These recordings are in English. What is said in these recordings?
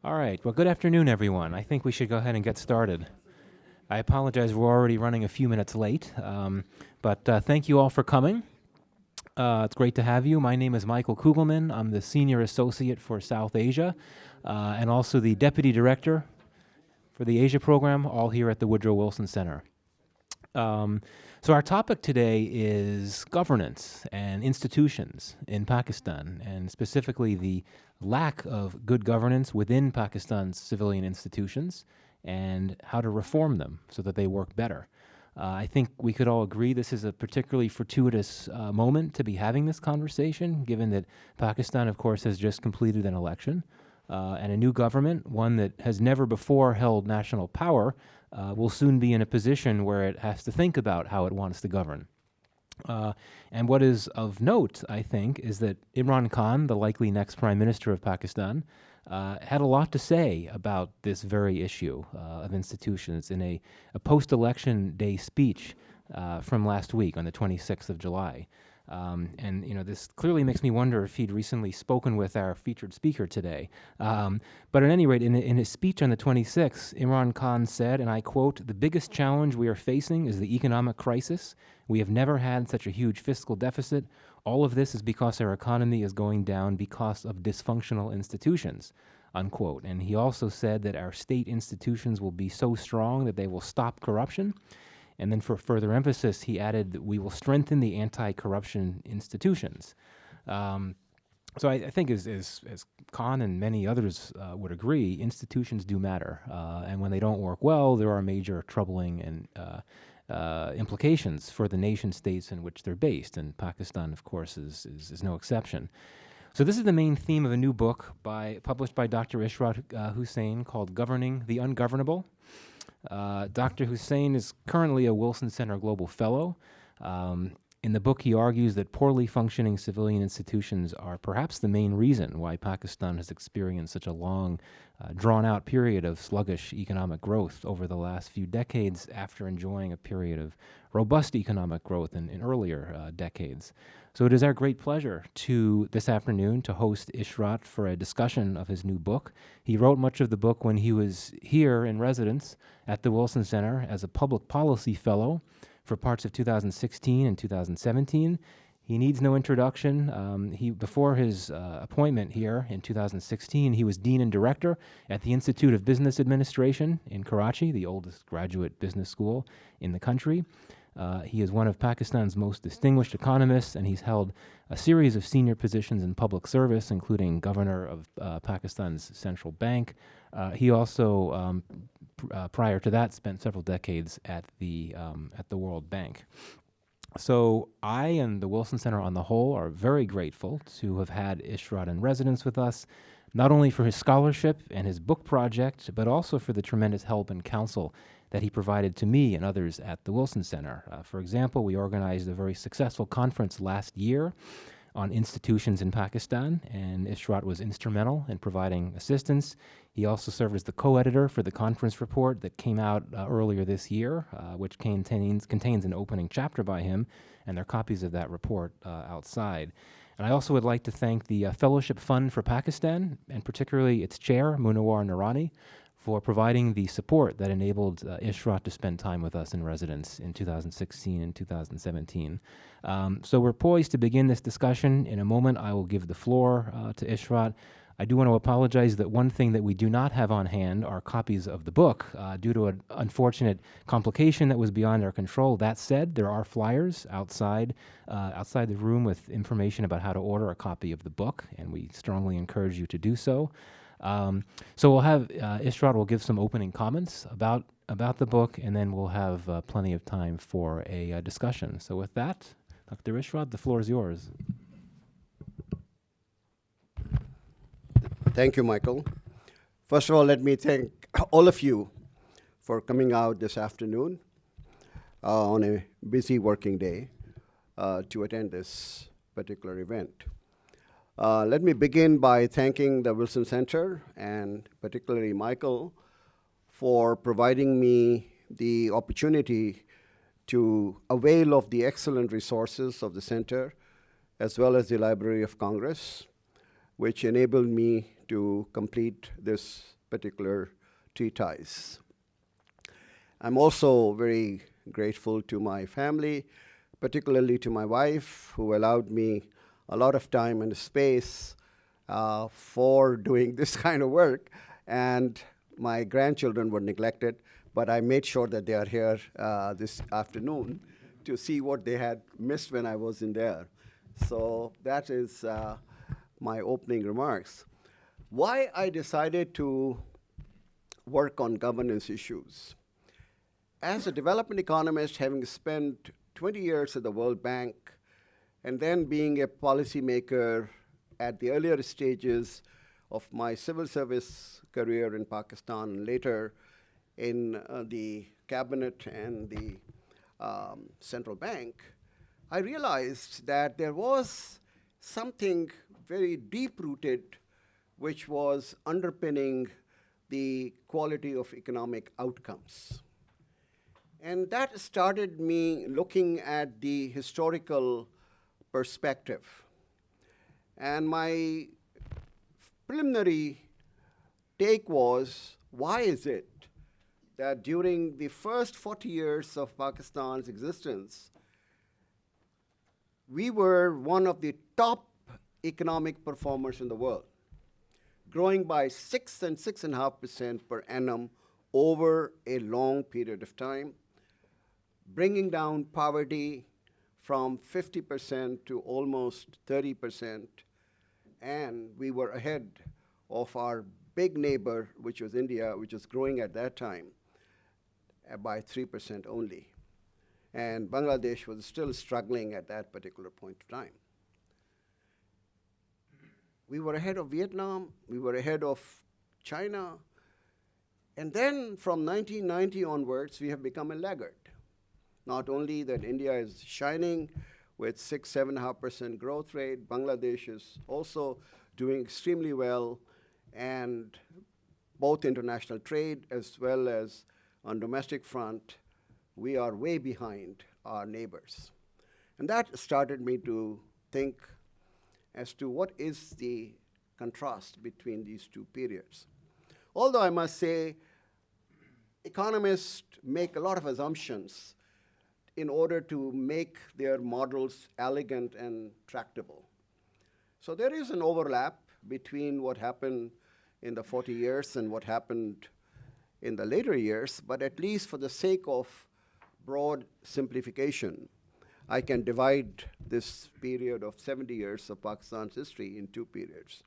All right. Well, good afternoon, everyone. I think we should go ahead and get started. I apologize, we're already running a few minutes late, but thank you all for coming. It's great to have you. My name is Michael Kugelman. I'm the Senior Associate for South Asia and also the Deputy Director for the Asia Program, all here at the Woodrow Wilson Center. So our topic today is governance and institutions in Pakistan, and specifically the lack of good governance within Pakistan's civilian institutions and how to reform them so that they work better. I think we could all agree this is a particularly fortuitous moment to be having this conversation, given that Pakistan, of course, has just completed an election and a new government, one that has never before held national power, will soon be in a position where it has to think about how it wants to govern. And what is of note, I think, is that Imran Khan, the likely next prime minister of Pakistan, had a lot to say about this very issue of institutions in a post-election day speech from last week on the 26th of July. And, this clearly makes me wonder if he'd recently spoken with our featured speaker today. But at any rate, in his speech on the 26th, Imran Khan said, and I quote, "The biggest challenge we are facing is the economic crisis. We have never had such a huge fiscal deficit. All of this is because our economy is going down because of dysfunctional institutions," unquote. And he also said that our state institutions will be so strong that they will stop corruption. And then for further emphasis, he added that we will strengthen the anti-corruption institutions. So I think as Khan and many others would agree, institutions do matter. And when they don't work well, there are major troubling and implications for the nation states in which they're based. And Pakistan, of course, is no exception. So this is the main theme of a new book published by Dr. Ishrat Husain called Governing the Ungovernable. Dr. Husain is currently a Wilson Center Global Fellow. In the book, he argues that poorly functioning civilian institutions are perhaps the main reason why Pakistan has experienced such a long, drawn-out period of sluggish economic growth over the last few decades after enjoying a period of robust economic growth in earlier decades. So it is our great pleasure this afternoon to host Ishrat for a discussion of his new book. He wrote much of the book when he was here in residence at the Wilson Center as a public policy fellow for parts of 2016 and 2017. He needs no introduction. Before his appointment here in 2016, he was Dean and Director at the Institute of Business Administration in Karachi, the oldest graduate business school in the country. He is one of Pakistan's most distinguished economists, and he's held a series of senior positions in public service, including governor of Pakistan's central bank. He also, prior to that, spent several decades at the World Bank. So I and the Wilson Center on the whole are very grateful to have had Ishrat in residence with us, not only for his scholarship and his book project, but also for the tremendous help and counsel that he provided to me and others at the Wilson Center. For example, we organized a very successful conference last year on institutions in Pakistan, and Ishrat was instrumental in providing assistance. He also served as the co-editor for the conference report that came out earlier this year, which contains an opening chapter by him, and there are copies of that report outside. And I also would like to thank the Fellowship Fund for Pakistan, and particularly its chair, Munawar Noorani, for providing the support that enabled Ishrat to spend time with us in residence in 2016 and 2017. So we're poised to begin this discussion. In a moment, I will give the floor to Ishrat. I do want to apologize that one thing that we do not have on hand are copies of the book due to an unfortunate complication that was beyond our control. That said, there are flyers outside the room with information about how to order a copy of the book, and we strongly encourage you to do so. So we'll have Ishrat will give some opening comments about the book, and then we'll have plenty of time for a discussion. So with that, Dr. Ishrat, the floor is yours. Thank you, Michael. First of all, let me thank all of you for coming out this afternoon on a busy working day to attend this particular event. Let me begin by thanking the Wilson Center and particularly Michael for providing me the opportunity to avail of the excellent resources of the center as well as the Library of Congress, which enabled me to complete this particular treatise. I'm also very grateful to my family, particularly to my wife, who allowed me a lot of time and space for doing this kind of work. And my grandchildren were neglected, but I made sure that they are here this afternoon to see what they had missed when I wasn't there. So that is my opening remarks. Why I decided to work on governance issues. As a development economist, having spent 20 years at the World Bank, and then being a policymaker at the earlier stages of my civil service career in Pakistan, and later in the cabinet and the central bank, I realized that there was something very deep-rooted which was underpinning the quality of economic outcomes. And that started me looking at the historical perspective. And my preliminary take was, why is it that during the first 40 years of Pakistan's existence, we were one of the top economic performers in the world, growing by 6 and 6.5% per annum over a long period of time, bringing down poverty from 50% to almost 30%, and we were ahead of our big neighbor, which was India, which was growing at that time by 3% only. And Bangladesh was still struggling at that particular point of time. We were ahead of Vietnam, we were ahead of China, and then from 1990 onwards, we have become a laggard. Not only that India is shining with 6, 7.5% growth rate, Bangladesh is also doing extremely well, and both international trade as well as on domestic front, we are way behind our neighbors. And that started me to think as to what is the contrast between these two periods. Although I must say, economists make a lot of assumptions in order to make their models elegant and tractable. So there is an overlap between what happened in the 40 years and what happened in the later years, but at least for the sake of broad simplification, I can divide this period of 70 years of Pakistan's history in two periods.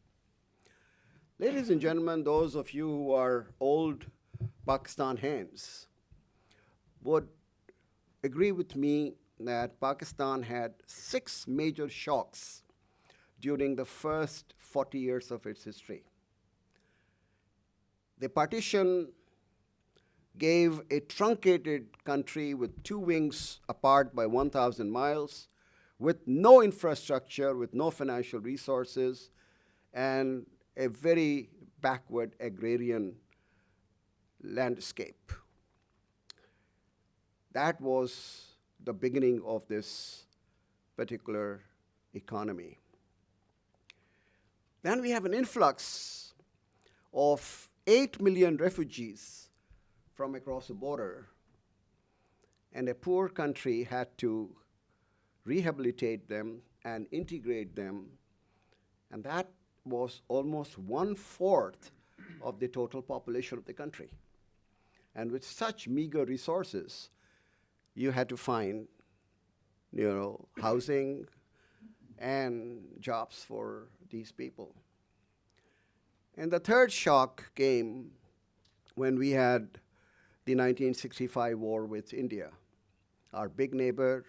Ladies and gentlemen, those of you who are old Pakistan hands would agree with me that Pakistan had 6 major shocks during the first 40 years of its history. The partition gave a truncated country with 2 wings apart by 1,000 miles, with no infrastructure, with no financial resources, and a very backward agrarian landscape. That was the beginning of this particular economy. Then we have an influx of 8 million refugees from across the border, and a poor country had to rehabilitate them and integrate them, and that was almost 1/4 of the total population of the country. And with such meager resources, you had to find, housing and jobs for these people. And the third shock came when we had the 1965 war with India, our big neighbor,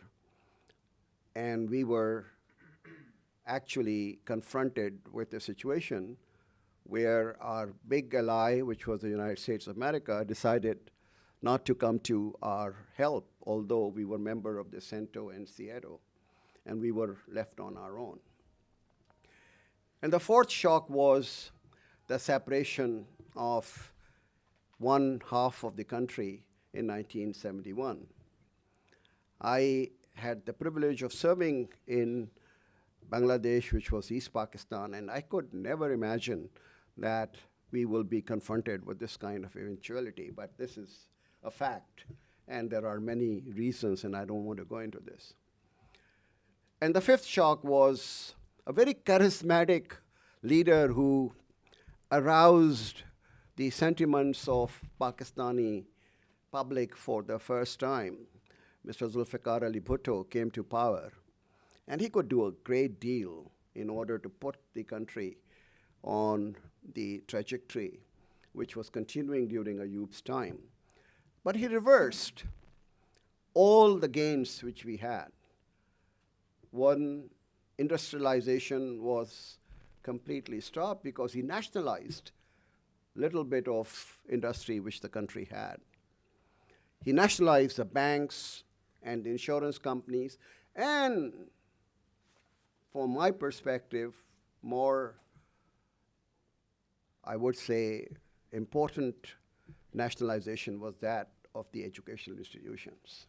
and we were actually confronted with a situation where our big ally, which was the United States of America, decided not to come to our help, although we were member of the CENTO and CIEDO, and we were left on our own. And the fourth shock was the separation of one half of the country in 1971. I had the privilege of serving in Bangladesh, which was East Pakistan, and I could never imagine that we will be confronted with this kind of eventuality, but this is a fact, and there are many reasons, and I don't want to go into this. And the fifth shock was a very charismatic leader who aroused the sentiments of Pakistani public for the first time. Mr. Zulfikar Ali Bhutto came to power, and he could do a great deal in order to put the country on the trajectory which was continuing during Ayub's time. But he reversed all the gains which we had. One, industrialization was completely stopped because he nationalized little bit of industry which the country had. He nationalized the banks and the insurance companies, and from my perspective, more, I would say, important nationalization was that of the educational institutions.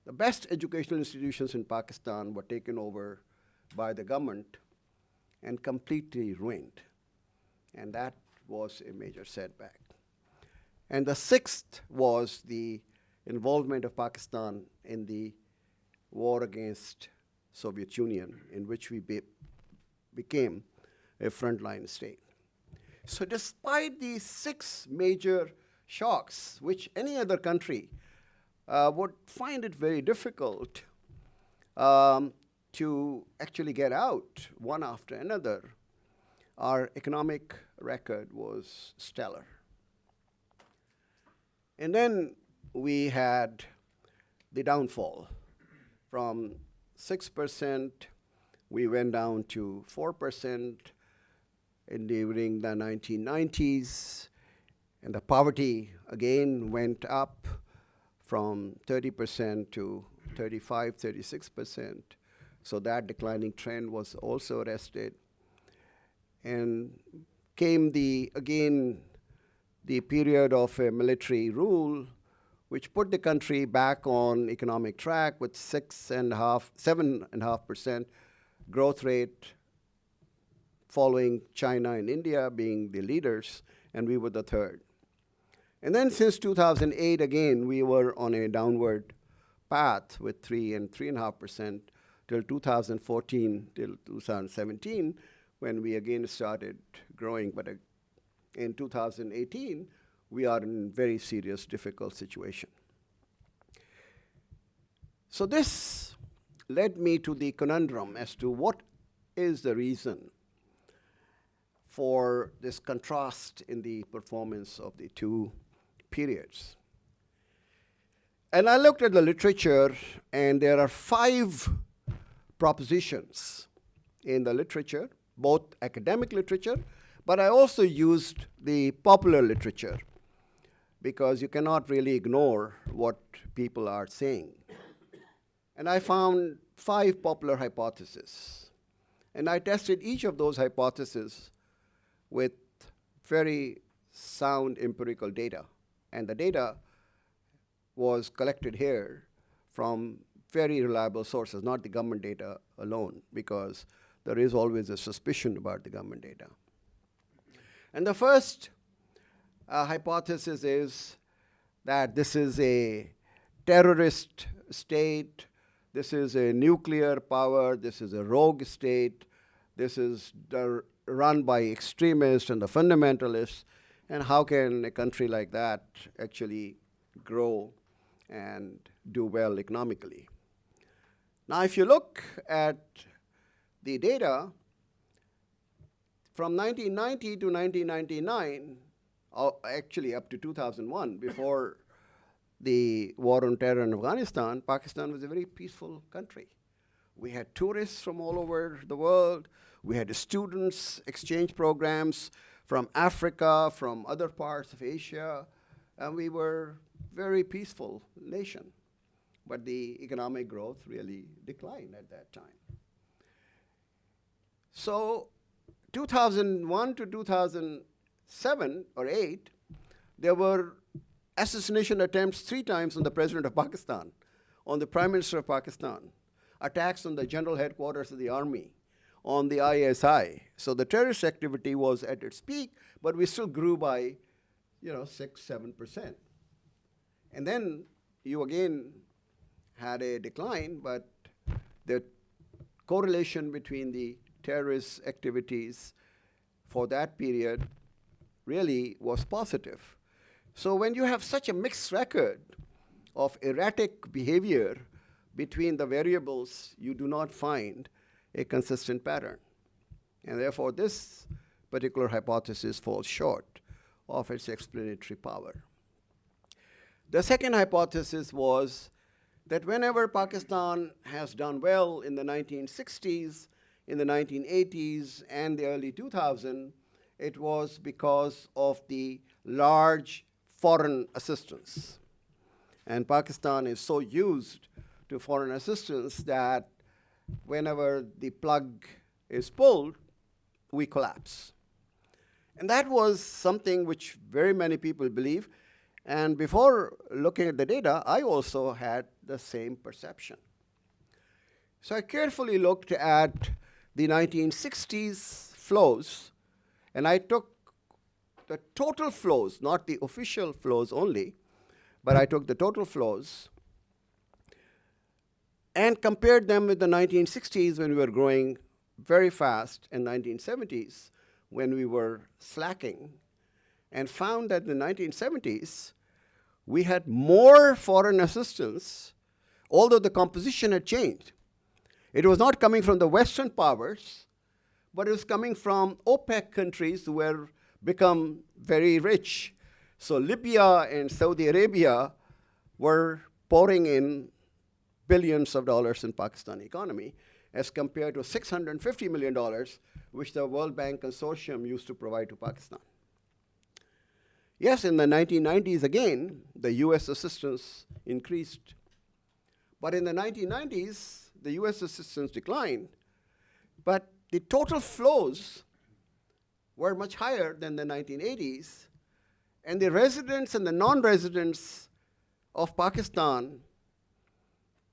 The best educational institutions in Pakistan were taken over by the government and completely ruined. And that was a major setback. And the sixth was the involvement of Pakistan in the war against Soviet Union, in which we became a frontline state. So despite these six major shocks, which any other country would find it very difficult to actually get out one after another, our economic record was stellar. And then we had the downfall. From 6%, we went down to 4% during the 1990s, and the poverty again went up from 30% to 35, 36%. So that declining trend was also arrested. And came the period of a military rule, which put the country back on economic track with 7.5% growth rate, following China and India being the leaders, and we were the third. And then since 2008, again, we were on a downward path with 3 and 3.5% till 2014, till 2017, when we again started growing. But in 2018, we are in very serious, difficult situation. So this led me to the conundrum as to what is the reason for this contrast in the performance of the two periods. And I looked at the literature, and there are 5 propositions in the literature, both academic literature, but I also used the popular literature, because you cannot really ignore what people are saying. And I found 5 popular hypotheses. And I tested each of those hypotheses with very sound empirical data. And the data was collected here from very reliable sources, not the government data alone, because there is always a suspicion about the government data. And the first hypothesis is that this is a terrorist state, this is a nuclear power, this is a rogue state, this is run by extremists and the fundamentalists, and how can a country like that actually grow and do well economically? Now, if you look at the data, from 1990 to 1999, actually up to 2001, before the war on terror in Afghanistan, Pakistan was a very peaceful country. We had tourists from all over the world. We had students exchange programs from Africa, from other parts of Asia, and we were a very peaceful nation. But the economic growth really declined at that time. So 2001 to 2007 or 8, there were assassination attempts 3 times on the president of Pakistan, on the prime minister of Pakistan, attacks on the general headquarters of the army, on the ISI. So the terrorist activity was at its peak, but we still grew by 6, 7%. And then you again had a decline, but the correlation between the terrorist activities for that period really was positive. So when you have such a mixed record of erratic behavior between the variables, you do not find a consistent pattern. And therefore, this particular hypothesis falls short of its explanatory power. The second hypothesis was that whenever Pakistan has done well in the 1960s, in the 1980s, and the early 2000s, it was because of the large foreign assistance. And Pakistan is so used to foreign assistance that whenever the plug is pulled, we collapse. And that was something which very many people believe. And before looking at the data, I also had the same perception. So I carefully looked at the 1960s flows, and I took the total flows, not the official flows only, but I took the total flows and compared them with the 1960s when we were growing very fast, and 1970s when we were slacking, and found that in the 1970s we had more foreign assistance, although the composition had changed. It was not coming from the Western powers, but it was coming from OPEC countries who were become very rich. So Libya and Saudi Arabia were pouring in billions of dollars in Pakistani economy as compared to $650 million, which the World Bank Consortium used to provide to Pakistan. Yes, in the 1990s again, the US assistance increased. But in the 1990s, the US assistance declined, but the total flows were much higher than the 1980s, and the residents and the non-residents of Pakistan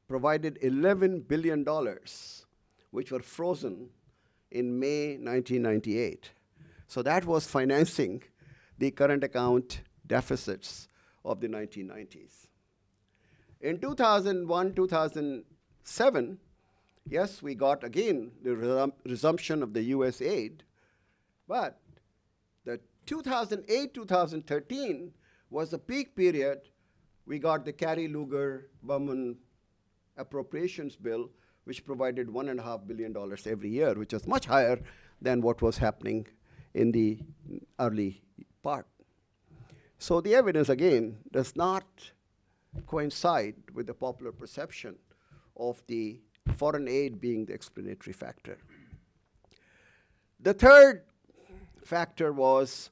provided $11 billion, which were frozen in May 1998. So that was financing the current account deficits of the 1990s. In 2001, 2007, yes, we got again the resumption of the US aid, but the 2008, 2013 was the peak period. We got the Kerry-Lugar-Bowman appropriations bill, which provided $1.5 billion every year, which is much higher than what was happening in the early part. So the evidence, again, does not coincide with the popular perception of the foreign aid being the explanatory factor. The third factor was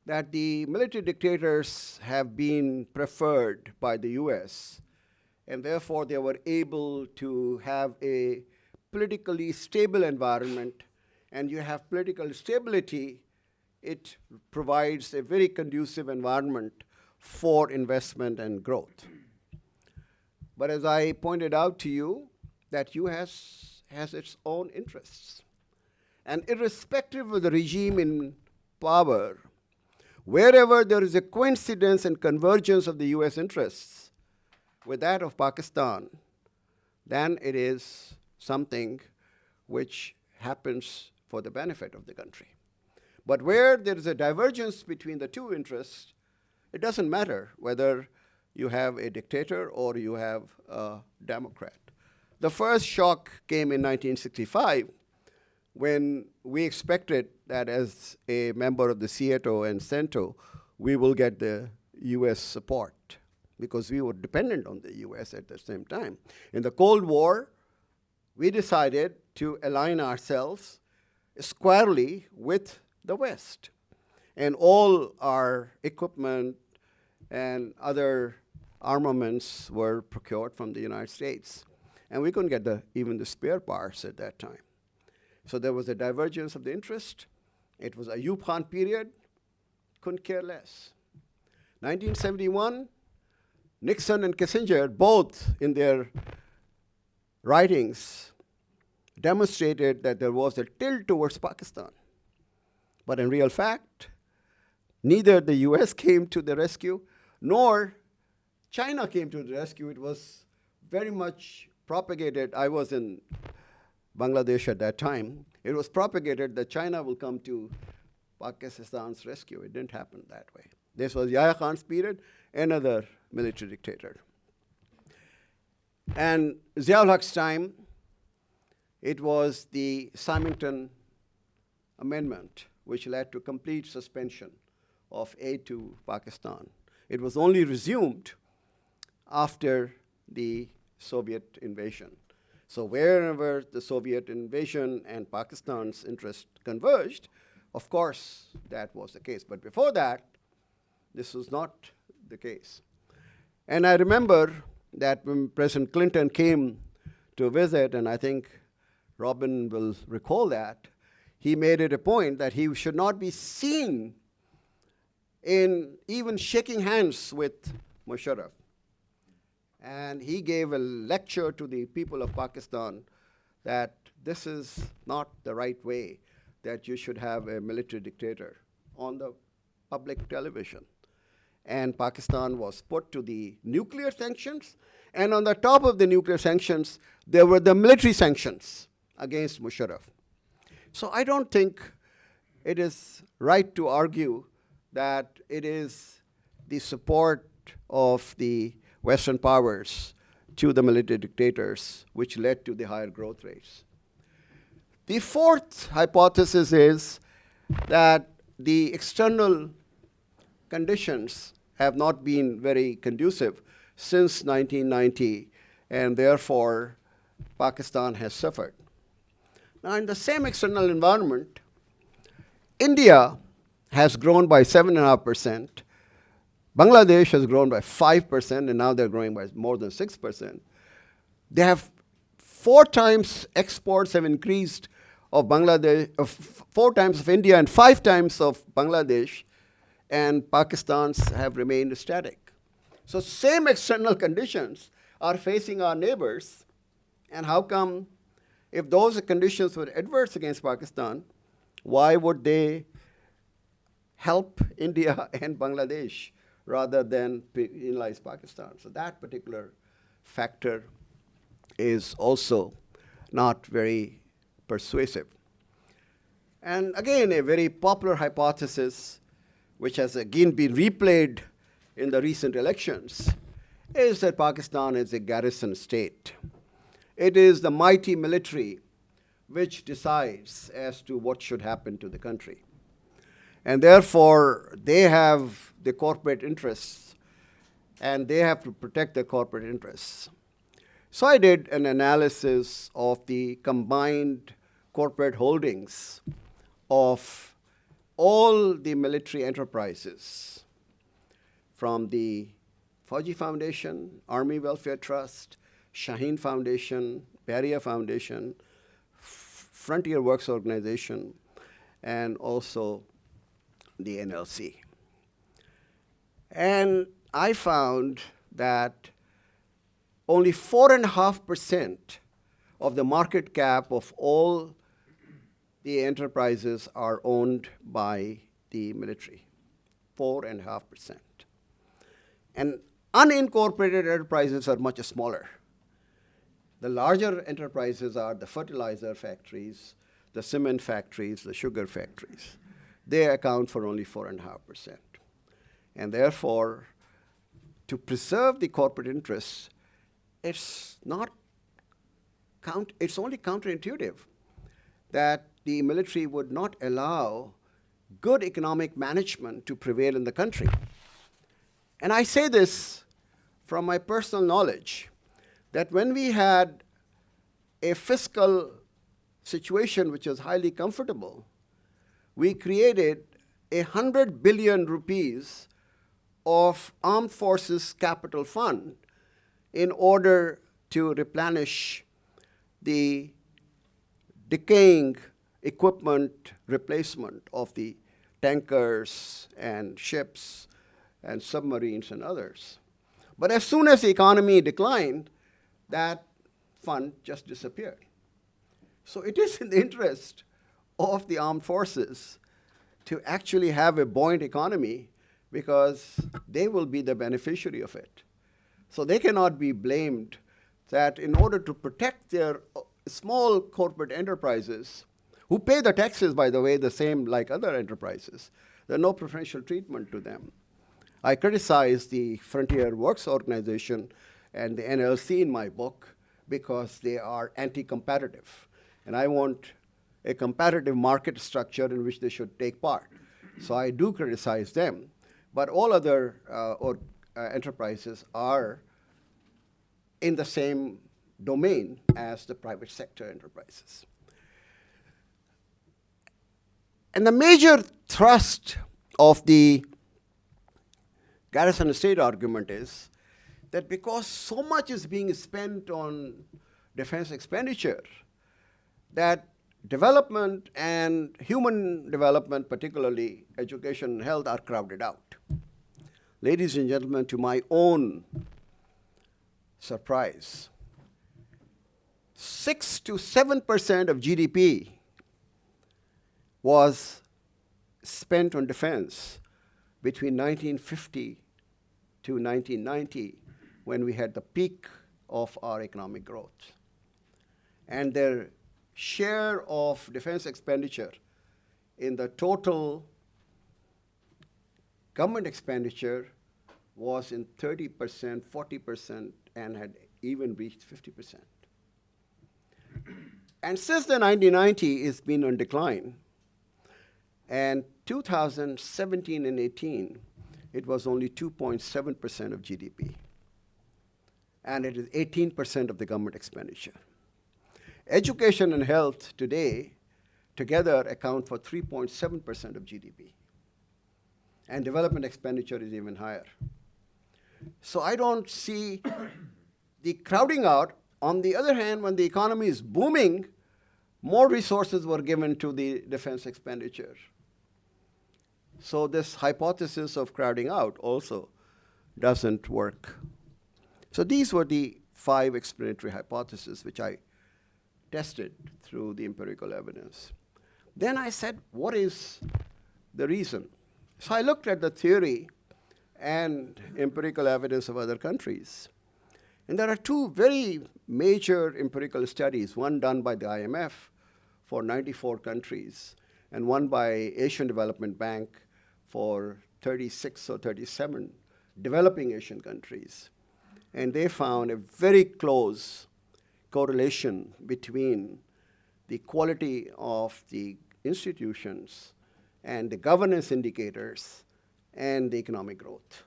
that the military dictators have been preferred by the US, and therefore they were able to have a politically stable environment, and you have political stability, it provides a very conducive environment for investment and growth. But as I pointed out to you, that US has its own interests. And irrespective of the regime in power, wherever there is a coincidence and convergence of the US interests with that of Pakistan, then it is something which happens for the benefit of the country. But where there is a divergence between the two interests, it doesn't matter whether you have a dictator or you have a Democrat. The first shock came in 1965 when we expected that as a member of the CETO and CENTO, we will get the US support because we were dependent on the US at the same time. In the Cold War, we decided to align ourselves squarely with the West. And all our equipment and other armaments were procured from the United States. And we couldn't get even the spare parts at that time. So there was a divergence of the interest. It was a Yuphan period, couldn't care less. 1971, Nixon and Kissinger, both in their writings, demonstrated that there was a tilt towards Pakistan. But in real fact, neither the US came to the rescue, nor China came to the rescue. It was very much propagated. I was in Bangladesh at that time. It was propagated that China will come to Pakistan's rescue. It didn't happen that way. This was Yahya Khan's period, another military dictator. And Ziaul Haq's time, it was the Symington Amendment, which led to complete suspension of aid to Pakistan. It was only resumed after the Soviet invasion. So wherever the Soviet invasion and Pakistan's interest converged, of course, that was the case. But before that, this was not the case. And I remember that when President Clinton came to visit, and I think Robin will recall that, he made it a point that he should not be seen in even shaking hands with Musharraf. And he gave a lecture to the people of Pakistan that this is not the right way, that you should have a military dictator on the public television. And Pakistan was put to the nuclear sanctions, and on the top of the nuclear sanctions, there were the military sanctions against Musharraf. So I don't think it is right to argue that it is the support of the Western powers to the military dictators which led to the higher growth rates. The fourth hypothesis is that the external conditions have not been very conducive since 1990, and therefore Pakistan has suffered. Now, in the same external environment, India has grown by 7.5%. Bangladesh has grown by 5%, and now they're growing by more than 6%. They have 4 times exports have increased of Bangladesh, 4 times of India and 5 times of Bangladesh, and Pakistan's have remained static. So same external conditions are facing our neighbors, and how come, if those conditions were adverse against Pakistan, why would they help India and Bangladesh rather than penalize Pakistan? So that particular factor is also not very persuasive. And again, a very popular hypothesis, which has again been replayed in the recent elections, is that Pakistan is a garrison state. It is the mighty military which decides as to what should happen to the country. And therefore, they have the corporate interests, and they have to protect their corporate interests. So I did an analysis of the combined corporate holdings of all the military enterprises, from the Fauji Foundation, Army Welfare Trust, Shaheen Foundation, Beria Foundation, Frontier Works Organization, and also the NLC. And I found that only 4.5% of the market cap of all the enterprises are owned by the military. 4.5%. And unincorporated enterprises are much smaller. The larger enterprises are the fertilizer factories, the cement factories, the sugar factories. They account for only 4.5%. And therefore, to preserve the corporate interests, it's only counterintuitive that the military would not allow good economic management to prevail in the country. And I say this from my personal knowledge, that when we had a fiscal situation which was highly comfortable, we created 100 billion rupees of armed forces capital fund in order to replenish the decaying equipment replacement of the tankers and ships and submarines and others. But as soon as the economy declined, that fund just disappeared. So it is in the interest of the armed forces to actually have a buoyant economy because they will be the beneficiary of it. So they cannot be blamed that in order to protect their small corporate enterprises, who pay the taxes, by the way, the same like other enterprises, there's no preferential treatment to them. I criticize the Frontier Works Organization and the NLC in my book because they are anti-competitive. And I want a competitive market structure in which they should take part. So I do criticize them. But all other enterprises are in the same domain as the private sector enterprises. And the major thrust of the Garrison state argument is that because so much is being spent on defense expenditure, that development and human development, particularly education and health, are crowded out. Ladies and gentlemen, to my own surprise, 6 to 7% of GDP was spent on defense between 1950 to 1990, when we had the peak of our economic growth. And their share of defense expenditure in the total government expenditure was in 30%, 40%, and had even reached 50%. And since the 1990, it's been on decline. And 2017 and 18, it was only 2.7% of GDP. And it is 18% of the government expenditure. Education and health today together account for 3.7% of GDP. And development expenditure is even higher. So I don't see the crowding out. On the other hand, when the economy is booming, more resources were given to the defense expenditure. So this hypothesis of crowding out also doesn't work. So these were the 5 explanatory hypotheses which I tested through the empirical evidence. Then I said, what is the reason? So I looked at the theory and empirical evidence of other countries. And there are 2 very major empirical studies, one done by the IMF for 94 countries, and one by Asian Development Bank for 36 or 37 developing Asian countries. And they found a very close correlation between the quality of the institutions and the governance indicators and the economic growth.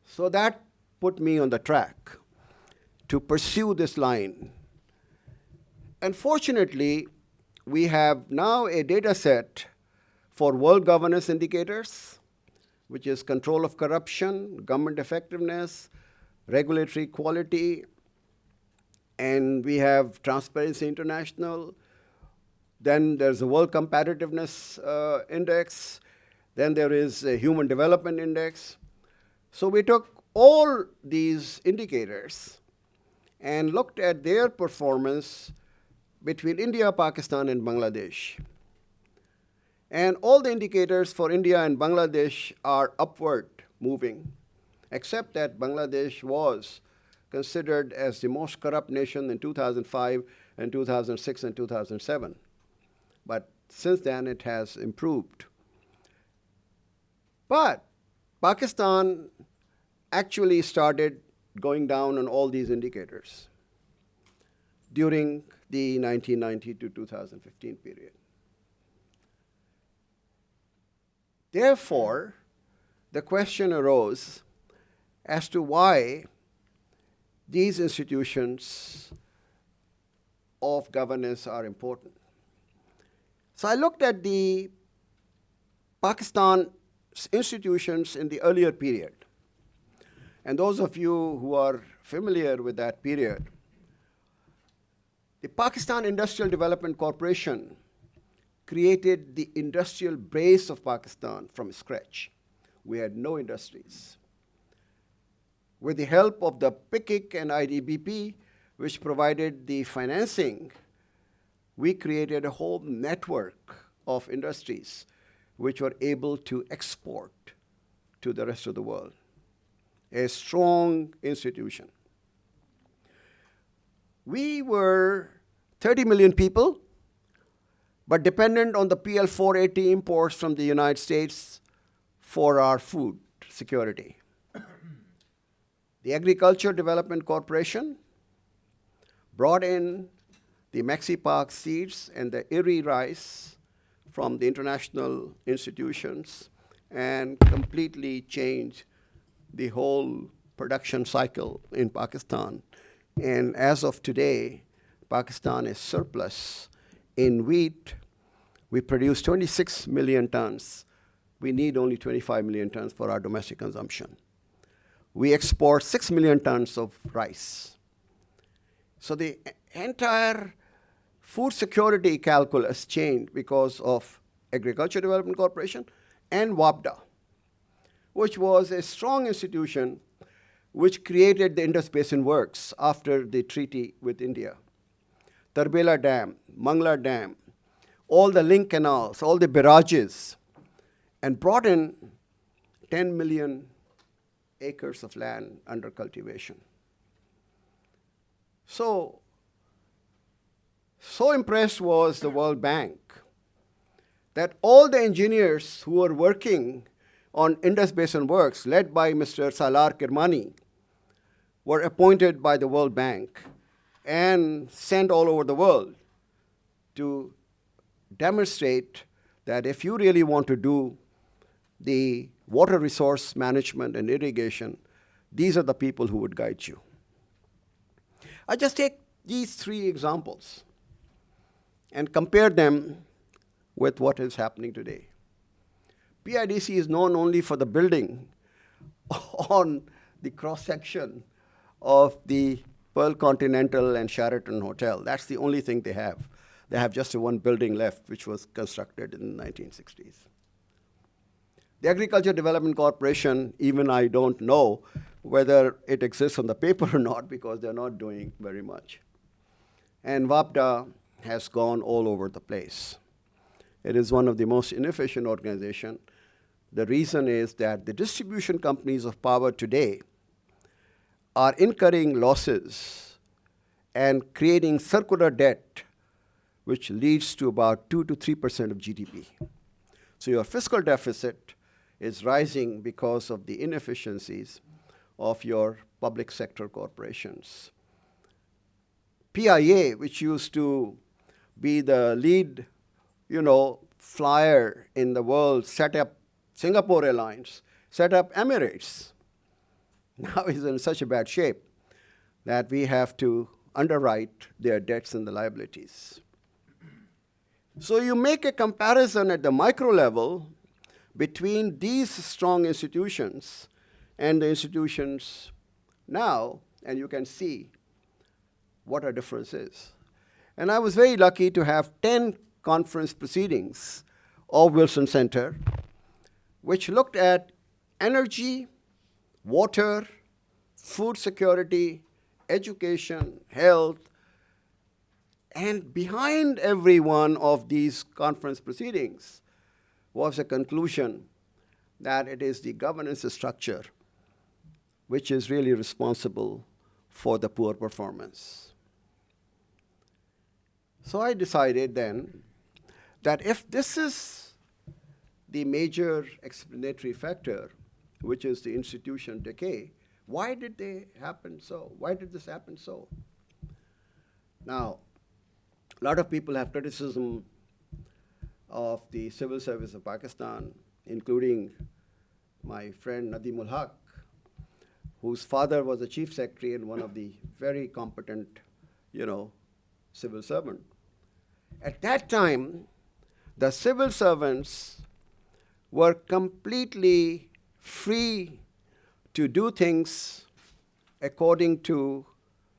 So that put me on the track to pursue this line. Unfortunately, we have now a data set for world governance indicators, which is control of corruption, government effectiveness, regulatory quality, and we have Transparency International. Then there's a World Competitiveness Index. Then there is a Human Development Index. So we took all these indicators and looked at their performance between India, Pakistan, and Bangladesh. And all the indicators for India and Bangladesh are upward moving, except that Bangladesh was considered as the most corrupt nation in 2005 and 2006 and 2007. But since then, it has improved. But Pakistan actually started going down on all these indicators during the 1990 to 2015 period. Therefore, the question arose as to why these institutions of governance are important. So I looked at the Pakistan institutions in the earlier period. And those of you who are familiar with that period, the Pakistan Industrial Development Corporation created the industrial base of Pakistan from scratch. We had no industries. With the help of the PICIC and IDBP, which provided the financing, we created a whole network of industries which were able to export to the rest of the world. A strong institution. We were 30 million people, but dependent on the PL 480 imports from the United States for our food security. The Agriculture Development Corporation brought in the Mexipark seeds and the Erie rice from the international institutions and completely changed the whole production cycle in Pakistan. And as of today, Pakistan is surplus. In wheat, we produce 26 million tons. We need only 25 million tons for our domestic consumption. We export 6 million tons of rice. So the entire food security calculus changed because of Agriculture Development Corporation and WAPDA, which was a strong institution which created the Indus Basin Works after the treaty with India. Tarbela Dam, Mangla Dam, all the link canals, all the barrages, and brought in 10 million acres of land under cultivation. So impressed was the World Bank that all the engineers who were working on Indus Basin Works, led by Mr. Salar Kirmani, were appointed by the World Bank and sent all over the world to demonstrate that if you really want to do the water resource management and irrigation, these are the people who would guide you. I just take these three examples and compare them with what is happening today. PIDC is known only for the building on the cross-section of the Pearl Continental and Sheraton Hotel. That's the only thing they have. They have just one building left, which was constructed in the 1960s. The Agriculture Development Corporation, even I don't know whether it exists on the paper or not, because they're not doing very much. And WAPDA has gone all over the place. It is one of the most inefficient organizations. The reason is that the distribution companies of power today are incurring losses and creating circular debt, which leads to about 2 to 3% of GDP. So your fiscal deficit is rising because of the inefficiencies of your public sector corporations. PIA, which used to be the lead, flyer in the world, set up Singapore Airlines, set up Emirates. Now is in such a bad shape that we have to underwrite their debts and the liabilities. So you make a comparison at the micro level between these strong institutions and the institutions now, and you can see what a difference is. And I was very lucky to have 10 conference proceedings of Wilson Center, which looked at energy, water, food security, education, health, and behind every one of these conference proceedings was a conclusion that it is the governance structure which is really responsible for the poor performance. So I decided then that if this is the major explanatory factor, which is the institution decay, why did they happen so? Why did this happen so? Now, a lot of people have criticism of the civil service of Pakistan, including my friend Nadimul Haq, whose father was a chief secretary and one of the very competent, civil servant. At that time, the civil servants were completely free to do things according to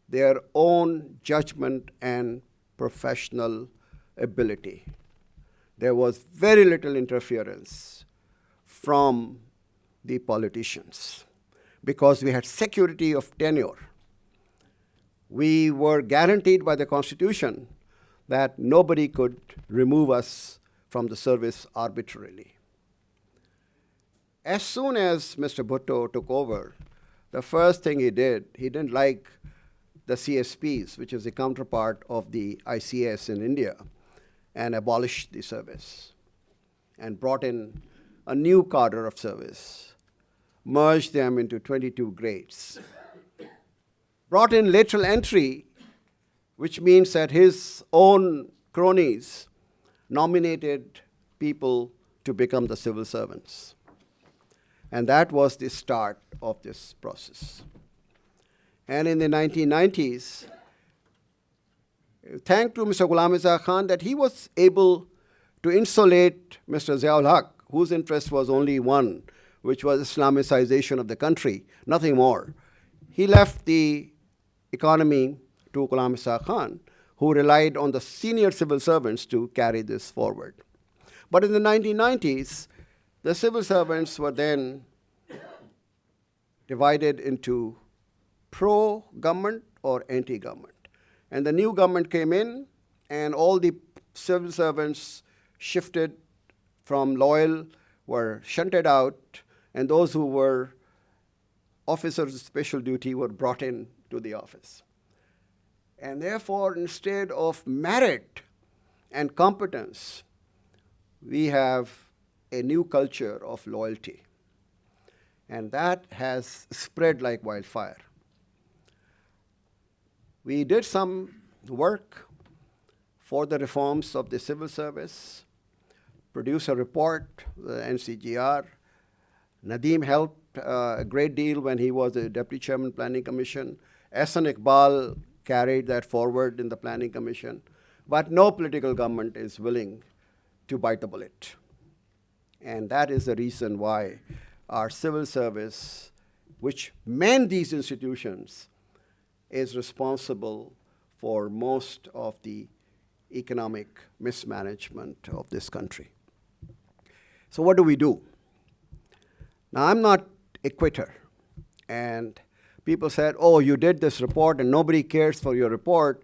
their own judgment and professional ability. There was very little interference from the politicians because we had security of tenure. We were guaranteed by the Constitution that nobody could remove us from the service arbitrarily. As soon as Mr. Bhutto took over, the first thing he did, he didn't like the CSPs, which is the counterpart of the ICS in India, and abolished the service and brought in a new cadre of service, merged them into 22 grades, brought in lateral entry, which means that his own cronies nominated people to become the civil servants. And that was the start of this process. And in the 1990s, thanks to Mr. Ghulam Izzat Khan that he was able to insulate Mr. Ziaul Haq, whose interest was only one, which was Islamicization of the country, nothing more. He left the economy to Ghulam Izzat Khan, who relied on the senior civil servants to carry this forward. But in the 1990s, the civil servants were then divided into pro-government or anti-government. And the new government came in, and all the civil servants shifted from loyal, were shunted out, and those who were officers of special duty were brought in to the office. And therefore, instead of merit and competence, we have a new culture of loyalty. And that has spread like wildfire. We did some work for the reforms of the civil service, produced a report, the NCGR. Nadeem helped a great deal when he was the Deputy Chairman Planning Commission. Ehsan Iqbal carried that forward in the Planning Commission. But no political government is willing to bite the bullet. And that is the reason why our civil service, which manned these institutions, is responsible for most of the economic mismanagement of this country. So what do we do? Now, I'm not a quitter. And people said, oh, you did this report and nobody cares for your report,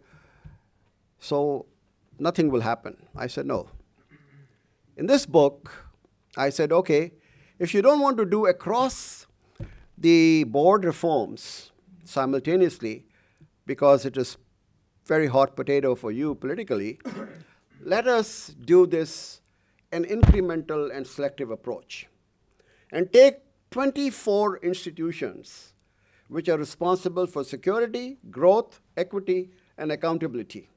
so nothing will happen. I said, no. In this book, I said, okay, if you don't want to do across the board reforms simultaneously, because it is very hot potato for you politically, let us do this an incremental and selective approach and take 24 institutions which are responsible for security, growth, equity, and accountability,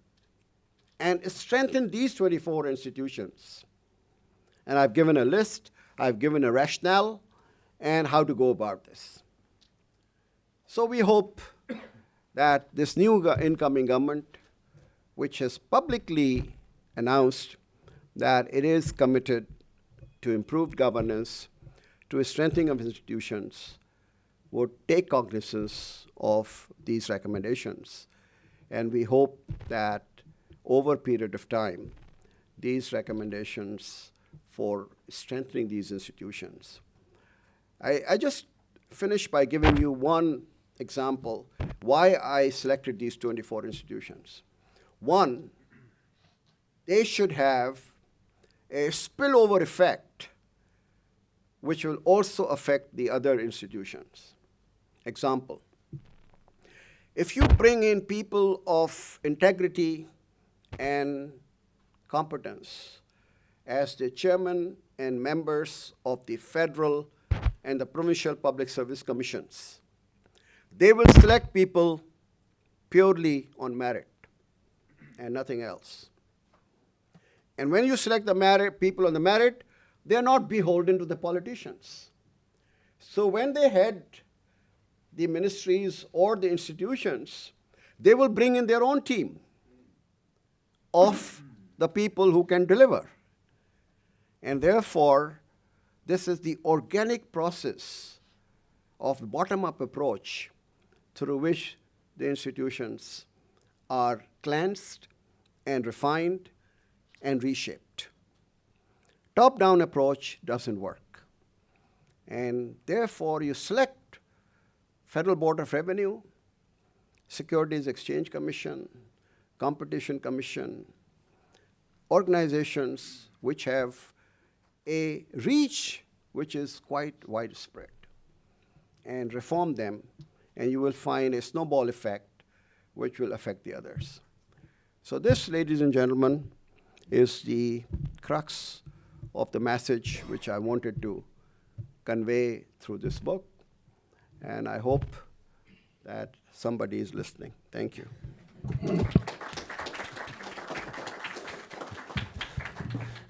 and strengthen these 24 institutions. And I've given a list, I've given a rationale, and how to go about this. So we hope that this new incoming government, which has publicly announced that it is committed to improved governance, to a strengthening of institutions, would take cognizance of these recommendations. And we hope that over a period of time, these recommendations for strengthening these institutions. I just finished by giving you one example why I selected these 24 institutions. One, they should have a spillover effect which will also affect the other institutions. Example, if you bring in people of integrity and competence as the chairman and members of the federal and the provincial public service commissions, they will select people purely on merit and nothing else. And when you select the people on the merit, they are not beholden to the politicians. So when they head the ministries or the institutions, they will bring in their own team of the people who can deliver. And therefore, this is the organic process of bottom-up approach through which the institutions are cleansed and refined and reshaped. Top-down approach doesn't work. And therefore, you select Federal Board of Revenue, Securities Exchange Commission, Competition Commission, organizations which have a reach which is quite widespread, and reform them, and you will find a snowball effect which will affect the others. So this, ladies and gentlemen, is the crux of the message which I wanted to convey through this book, and I hope that somebody is listening. Thank you.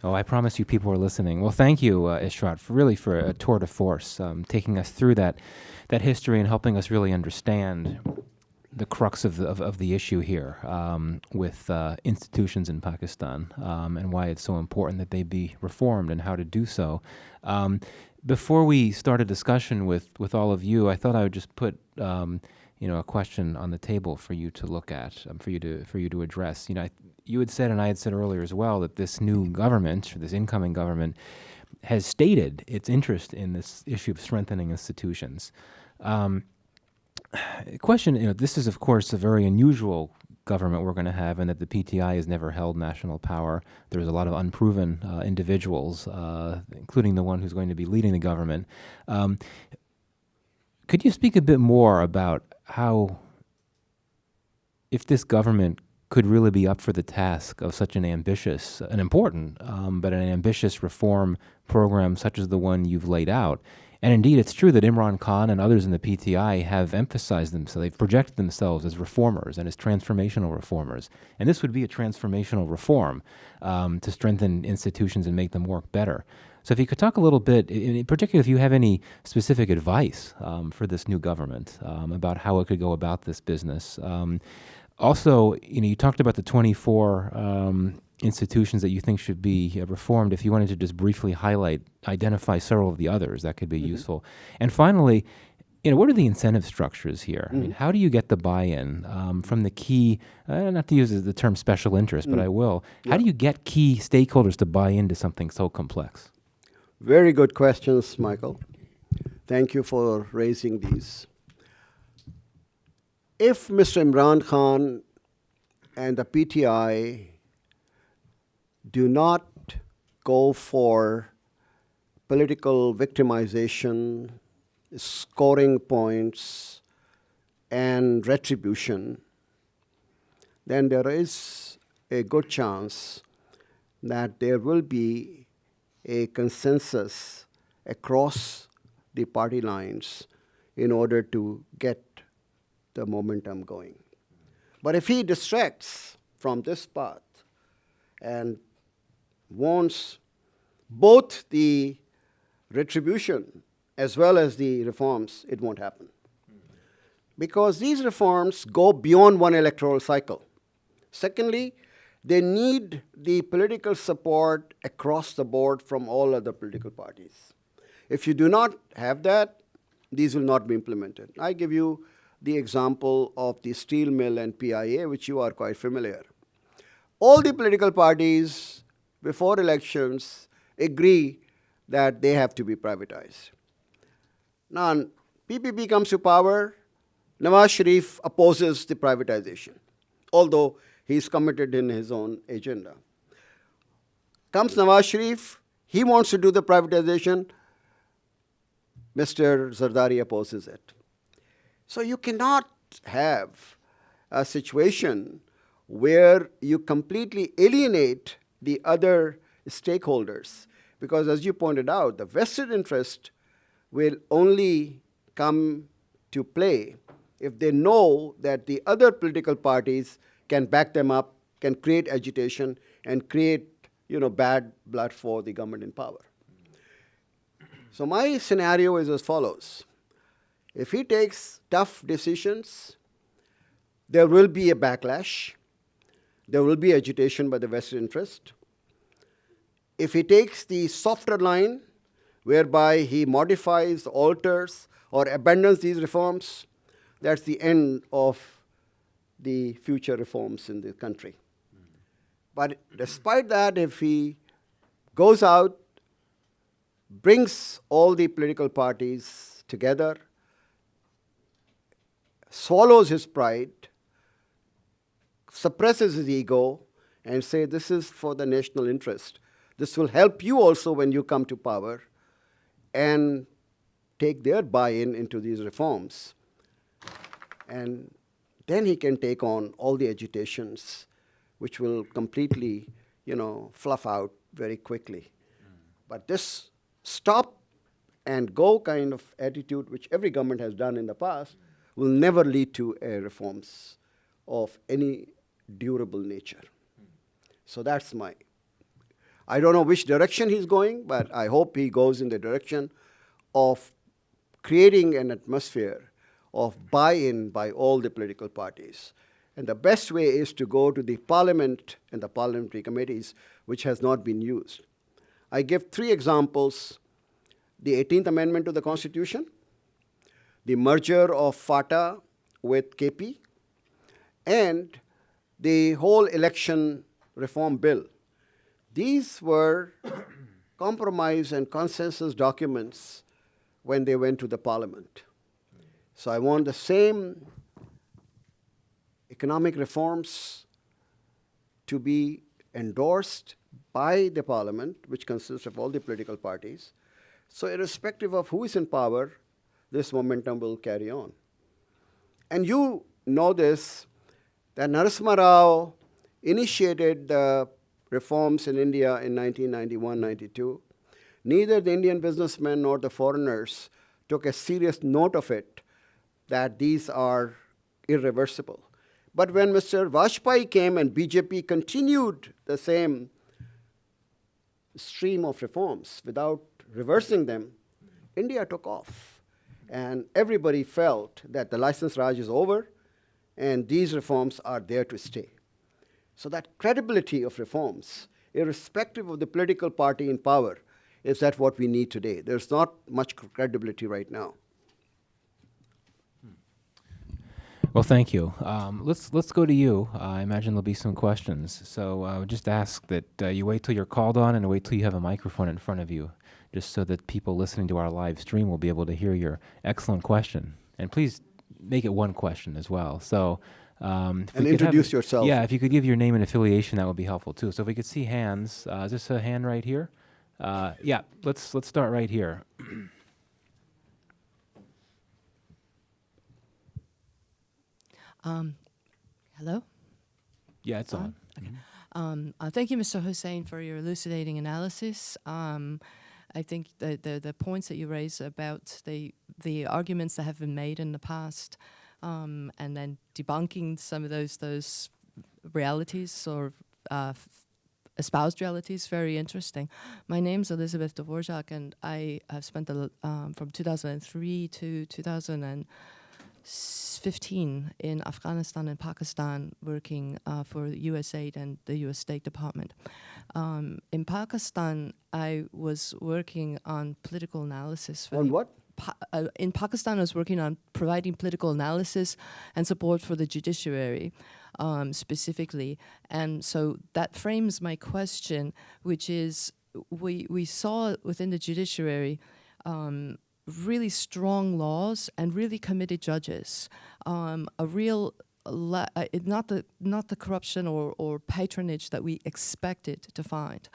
Oh, I promise you people are listening. Well, thank you, Ishrat, for a tour de force, taking us through that history and helping us really understand the crux of the issue here with institutions in Pakistan and why it's so important that they be reformed and how to do so. Before we start a discussion with all of you, I thought I would just put a question on the table for you to look at, for you to address. You had said, and I had said earlier as well, that this new government, or this incoming government, has stated its interest in this issue of strengthening institutions. Question, this is, of course, a very unusual government we're going to have, and that the PTI has never held national power. There's a lot of unproven individuals, including the one who's going to be leading the government. Could you speak a bit more about how, if this government could really be up for the task of such an ambitious, an important, but an ambitious reform program such as the one you've laid out? And indeed, it's true that Imran Khan and others in the PTI have emphasized themselves, they've projected themselves as reformers and as transformational reformers. And this would be a transformational reform to strengthen institutions and make them work better. So if you could talk a little bit, in particular, if you have any specific advice for this new government about how it could go about this business. Also, you talked about the 24 institutions that you think should be reformed. If you wanted to just briefly identify several of the others, that could be useful. And finally, what are the incentive structures here? I mean, how do you get the buy-in from the key, not to use the term special interest, but I will. How do you get key stakeholders to buy into something so complex? Very good questions, Michael. Thank you for raising these. If Mr. Imran Khan and the PTI do not go for political victimization, scoring points, and retribution, then there is a good chance that there will be a consensus across the party lines in order to get the momentum going. But if he distracts from this path and wants both the retribution as well as the reforms, it won't happen. Because these reforms go beyond one electoral cycle. Secondly, they need the political support across the board from all other political parties. If you do not have that, these will not be implemented. I give you the example of the steel mill and PIA, which you are quite familiar. All the political parties before elections agree that they have to be privatized. Now, PPP comes to power, Nawaz Sharif opposes the privatization, although he's committed in his own agenda. Comes Nawaz Sharif, he wants to do the privatization, Mr. Zardari opposes it. So you cannot have a situation where you completely alienate the other stakeholders, because as you pointed out, the vested interest will only come to play if they know that the other political parties can back them up, can create agitation, and create bad blood for the government in power. So my scenario is as follows. If he takes tough decisions, there will be a backlash. There will be agitation by the vested interest. If he takes the softer line, whereby he modifies, alters, or abandons these reforms, that's the end of the future reforms in the country. But despite that, if he goes out, brings all the political parties together, swallows his pride, suppresses his ego, and say this is for the national interest. This will help you also when you come to power, and take their buy-in into these reforms. And then he can take on all the agitations, which will completely, fluff out very quickly. But this stop and go kind of attitude, which every government has done in the past, will never lead to reforms of any durable nature. So that's I don't know which direction he's going, but I hope he goes in the direction of creating an atmosphere of buy-in by all the political parties. And the best way is to go to the parliament and the parliamentary committees, which has not been used. I give 3 examples: the 18th Amendment to the Constitution, the merger of FATA with KP, and the whole election reform bill. These were compromise and consensus documents when they went to the parliament. So I want the same economic reforms to be endorsed by the parliament, which consists of all the political parties. So irrespective of who is in power, this momentum will carry on. And you know this, that Narasimha Rao initiated the reforms in India in 1991-92. Neither the Indian businessmen nor the foreigners took a serious note of it, that these are irreversible. But when Mr. Vajpayee came and BJP continued the same stream of reforms without reversing them, India took off. And everybody felt that the license Raj is over and these reforms are there to stay. So that credibility of reforms, irrespective of the political party in power, is that what we need today. There's not much credibility right now. Well, thank you. Let's go to you. I imagine there'll be some questions. So I would just ask that you wait till you're called on and wait till you have a microphone in front of you, just so that people listening to our live stream will be able to hear your excellent question. And please make it one question as well. So, and introduce yourself. Yeah, if you could give your name and affiliation, that would be helpful too. So if we could see hands, is this a hand right here? Yeah, let's start right here. Hello? Yeah, it's on. Okay. Thank you, Mr. Hussain, for your elucidating analysis. I think the points that you raise about the arguments that have been made in the past, and then debunking some of those realities or espoused realities, very interesting. My name's Elizabeth Dvorak, and I have spent from 2003 to 2015 in Afghanistan and Pakistan working for USAID and the US State Department. In Pakistan, I was working on political analysis. On what? In Pakistan, I was working on providing political analysis and support for the judiciary, specifically. And so that frames my question, which is we saw within the judiciary really strong laws and really committed judges, a real not the corruption or patronage that we expected to find.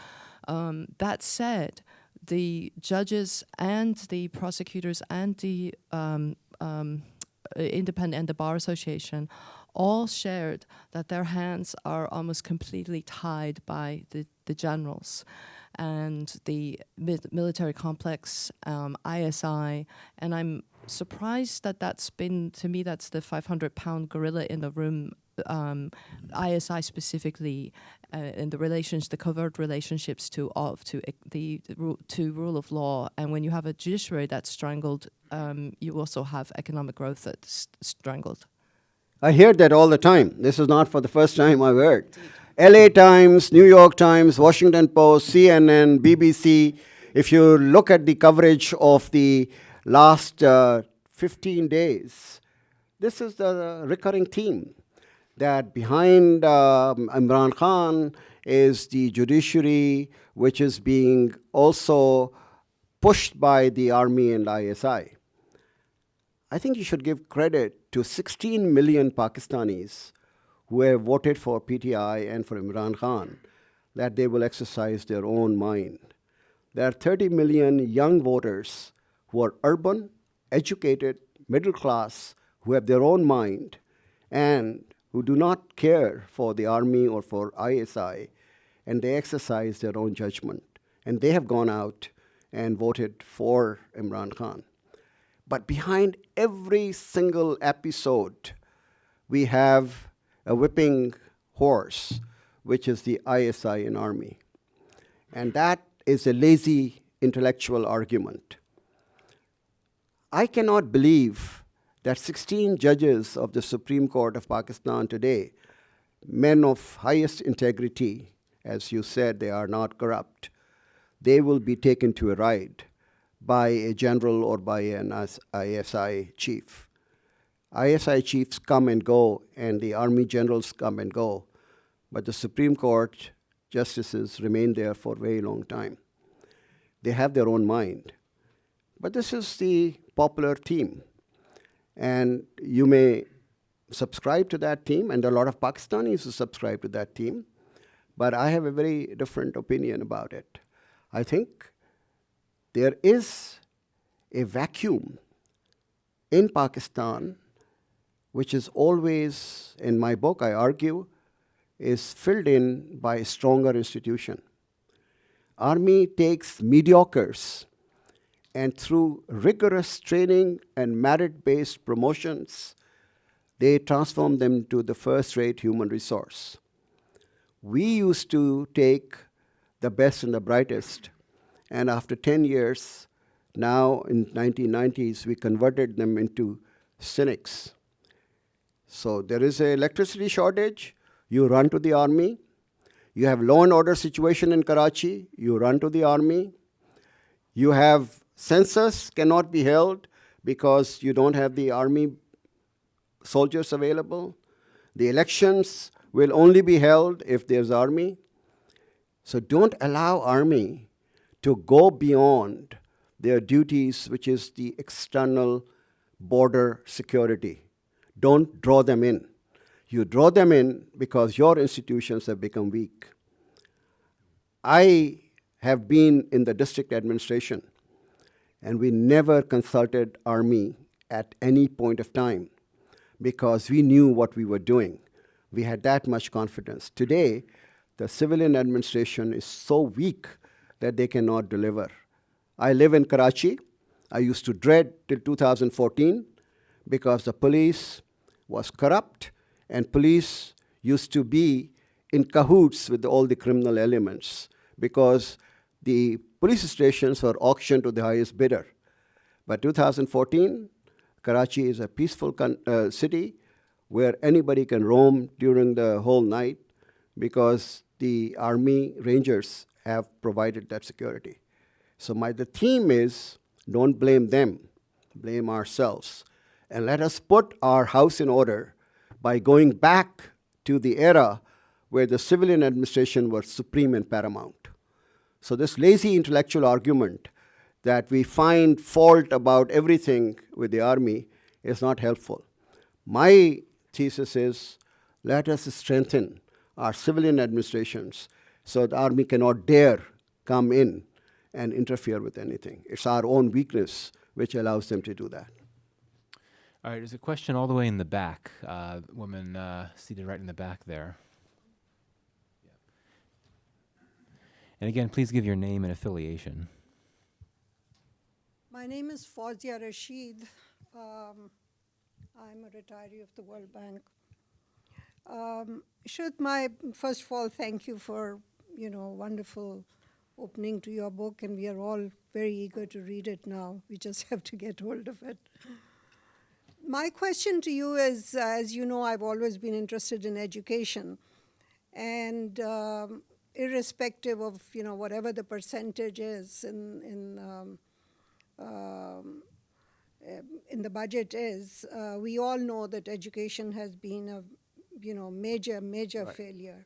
That said, the judges and the prosecutors and the independent and the Bar Association all shared that their hands are almost completely tied by the generals and the military complex, ISI, and I'm surprised that that's been, to me, that's the 500-pound gorilla in the room, ISI specifically, in the relations, the covert relationships to rule of law. And when you have a judiciary that's strangled, you also have economic growth that's strangled. I hear that all the time. This is not for the first time I've heard. LA Times, New York Times, Washington Post, CNN, BBC. If you look at the coverage of the last 15 days, this is the recurring theme, that behind Imran Khan is the judiciary, which is being also pushed by the army and ISI. I think you should give credit to 16 million Pakistanis who have voted for PTI and for Imran Khan that they will exercise their own mind. There are 30 million young voters who are urban, educated, middle class, who have their own mind, and who do not care for the army or for ISI, and they exercise their own judgment. And they have gone out and voted for Imran Khan. But behind every single episode, we have a whipping horse, which is the ISI and army. And that is a lazy intellectual argument. I cannot believe that 16 judges of the Supreme Court of Pakistan today, men of highest integrity, as you said, they are not corrupt, they will be taken to a ride by a general or by an ISI chief. ISI chiefs come and go, and the army generals come and go, but the Supreme Court justices remain there for a very long time. They have their own mind. But this is the popular theme. And you may subscribe to that theme, and there are a lot of Pakistanis who subscribe to that theme, but I have a very different opinion about it. I think there is a vacuum in Pakistan, which is always, in my book, I argue, is filled in by a stronger institution. Army takes mediocres and through rigorous training and merit-based promotions, they transform them into the first-rate human resource. We used to take the best and the brightest, and after 10 years, now in 1990s, we converted them into cynics. So there is an electricity shortage, you run to the army. You have law and order situation in Karachi, you run to the army. You have census cannot be held because you don't have the army soldiers available. The elections will only be held if there's army. So don't allow army to go beyond their duties, which is the external border security. Don't draw them in. You draw them in because your institutions have become weak. I have been in the district administration, and we never consulted army at any point of time because we knew what we were doing. We had that much confidence. Today, the civilian administration is so weak that they cannot deliver. I live in Karachi. I used to dread till 2014 because the police was corrupt, and police used to be in cahoots with all the criminal elements because the police stations were auctioned to the highest bidder. By 2014, Karachi is a peaceful city where anybody can roam during the whole night because the army rangers have provided that security. So the theme is, don't blame them, blame ourselves. And let us put our house in order by going back to the era where the civilian administration was supreme and paramount. So this lazy intellectual argument that we find fault about everything with the army is not helpful. My thesis is, let us strengthen our civilian administrations so the army cannot dare come in and interfere with anything. It's our own weakness which allows them to do that. All right, there's a question all the way in the back. Woman seated right in the back there. And again, please give your name and affiliation. My name is Fawzia Rashid. I'm a retiree of the World Bank. First of all, thank you for wonderful opening to your book, and we are all very eager to read it now. We just have to get hold of it. My question to you is, as you know, I've always been interested in education, and irrespective of whatever the percentage is in the budget is, we all know that education has been a major right. failure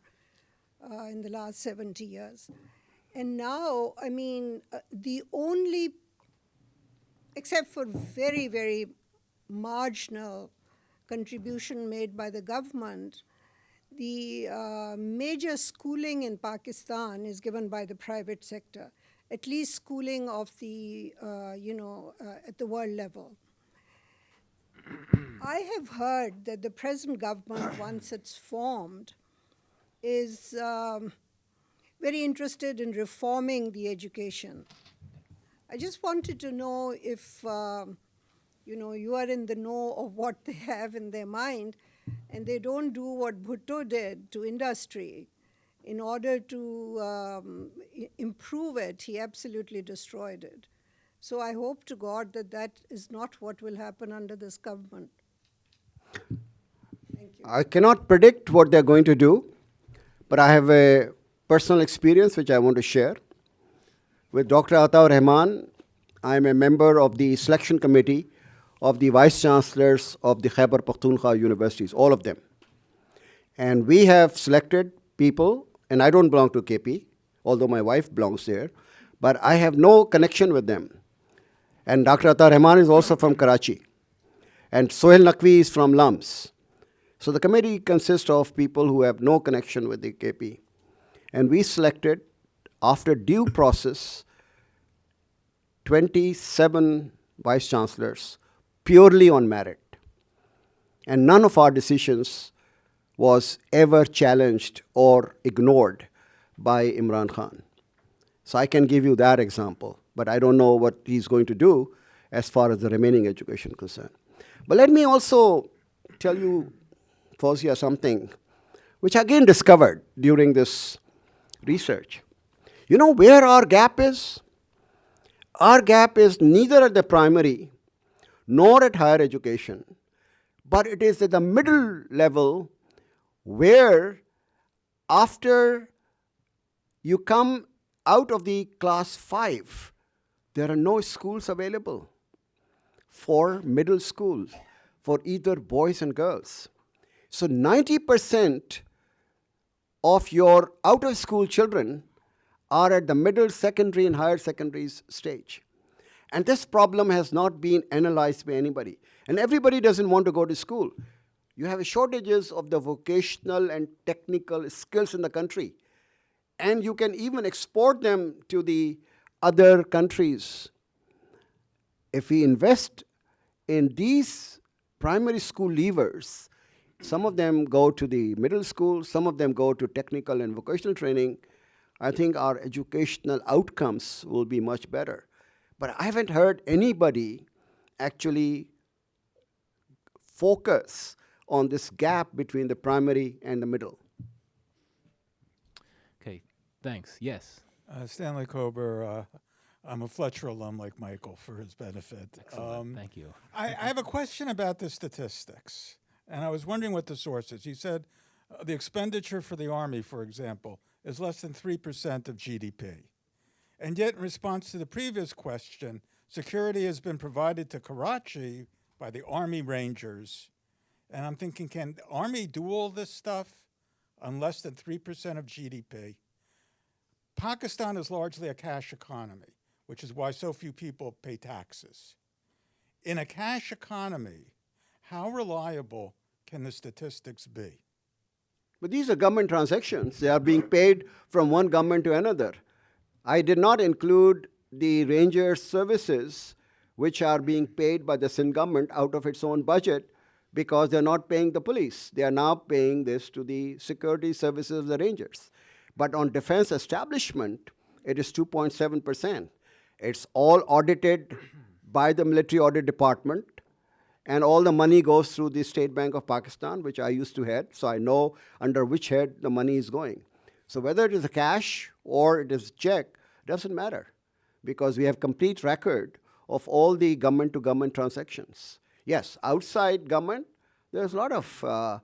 in the last 70 years. And now, I mean, the only, except for very, very marginal contribution made by the government, the major schooling in Pakistan is given by the private sector, at least schooling of the, at the world level. I have heard that the present government, once it's formed, is very interested in reforming the education. I just wanted to know if, you are in the know of what they have in their mind, and they don't do what Bhutto did to industry. In order to improve it, he absolutely destroyed it. So I hope to God that that is not what will happen under this government. Thank you. I cannot predict what they're going to do, but I have a personal experience which I want to share. With Dr. Ataur Rahman, I'm a member of the selection committee of the vice chancellors of the Khyber Pakhtunkhwa universities, all of them. And we have selected people, and I don't belong to KP, although my wife belongs there, but I have no connection with them. And Dr. Ataur Rahman is also from Karachi. And Sohail Naqvi is from LUMS. So the committee consists of people who have no connection with the KP. And we selected, after due process, 27 vice chancellors purely on merit. And none of our decisions was ever challenged or ignored by Imran Khan. So I can give you that example, but I don't know what he's going to do as far as the remaining education is concerned. But let me also tell you, Fawzia, something which I again discovered during this research. You know where our gap is? Our gap is neither at the primary nor at higher education, but it is at the middle level where after you come out of the class 5, there are no schools available for middle school, for either boys and girls. So 90% of your out-of-school children are at the middle secondary and higher secondary stage. And this problem has not been analyzed by anybody. And everybody doesn't want to go to school. You have shortages of the vocational and technical skills in the country. And you can even export them to the other countries. If we invest in these primary school leavers, some of them go to the middle school, some of them go to technical and vocational training, I think our educational outcomes will be much better. But I haven't heard anybody actually focus on this gap between the primary and the middle. Okay, thanks. Yes. Stanley Kober, I'm a Fletcher alum like Michael for his benefit. Excellent. Thank you. I have a question about the statistics, and I was wondering what the source is. You said the expenditure for the Army, for example, is less than 3% of GDP. And yet, in response to the previous question, security has been provided to Karachi by the Army Rangers. And I'm thinking, can the Army do all this stuff on less than 3% of GDP? Pakistan is largely a cash economy, which is why so few people pay taxes. In a cash economy, how reliable can the statistics be? But these are government transactions. They are being paid from one government to another. I did not include the ranger services which are being paid by the Sindh government out of its own budget because they're not paying the police. They are now paying this to the security services of the rangers. But on defense establishment, it is 2.7%. It's all audited by the military audit department, and all the money goes through the State Bank of Pakistan, which I used to head, so I know under which head the money is going. So whether it is a cash or it is a check, doesn't matter, because we have complete record of all the government-to-government transactions. Yes, outside government, there's a lot of,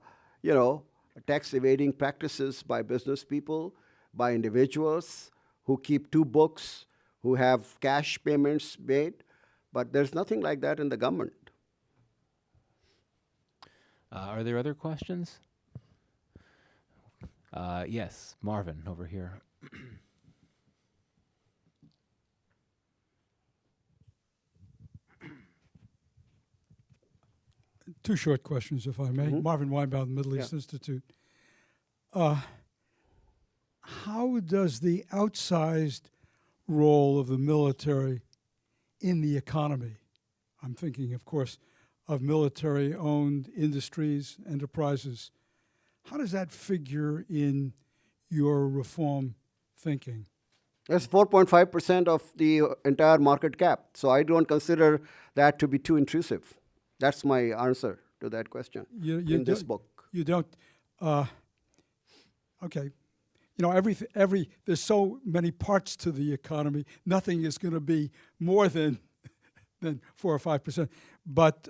tax evading practices by business people, by individuals who keep 2 books, who have cash payments made, but there's nothing like that in the government. Are there other questions? Yes, Marvin over here. Two short questions, if I may. Mhm. Marvin Weinbaum, Middle Yeah. East Institute. how does the outsized role of the military in the economy, I'm thinking, of course, of military-owned industries, enterprises, how does that figure in your reform thinking? That's 4.5% of the entire market cap. So I don't consider that to be too intrusive. That's my answer to that question in this book. You don't, okay. You know, there's so many parts to the economy, nothing is going to be more than 4 or 5%. But,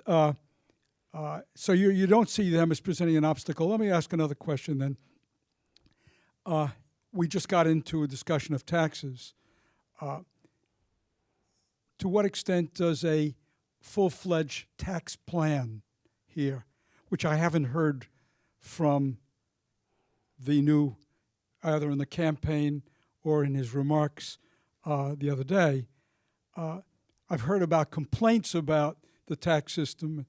so you don't see them as presenting an obstacle. Let me ask another question then. We just got into a discussion of taxes. To what extent does a full-fledged tax plan here, which I haven't heard from the new, either in the campaign or in his remarks the other day, I've heard about complaints about the tax system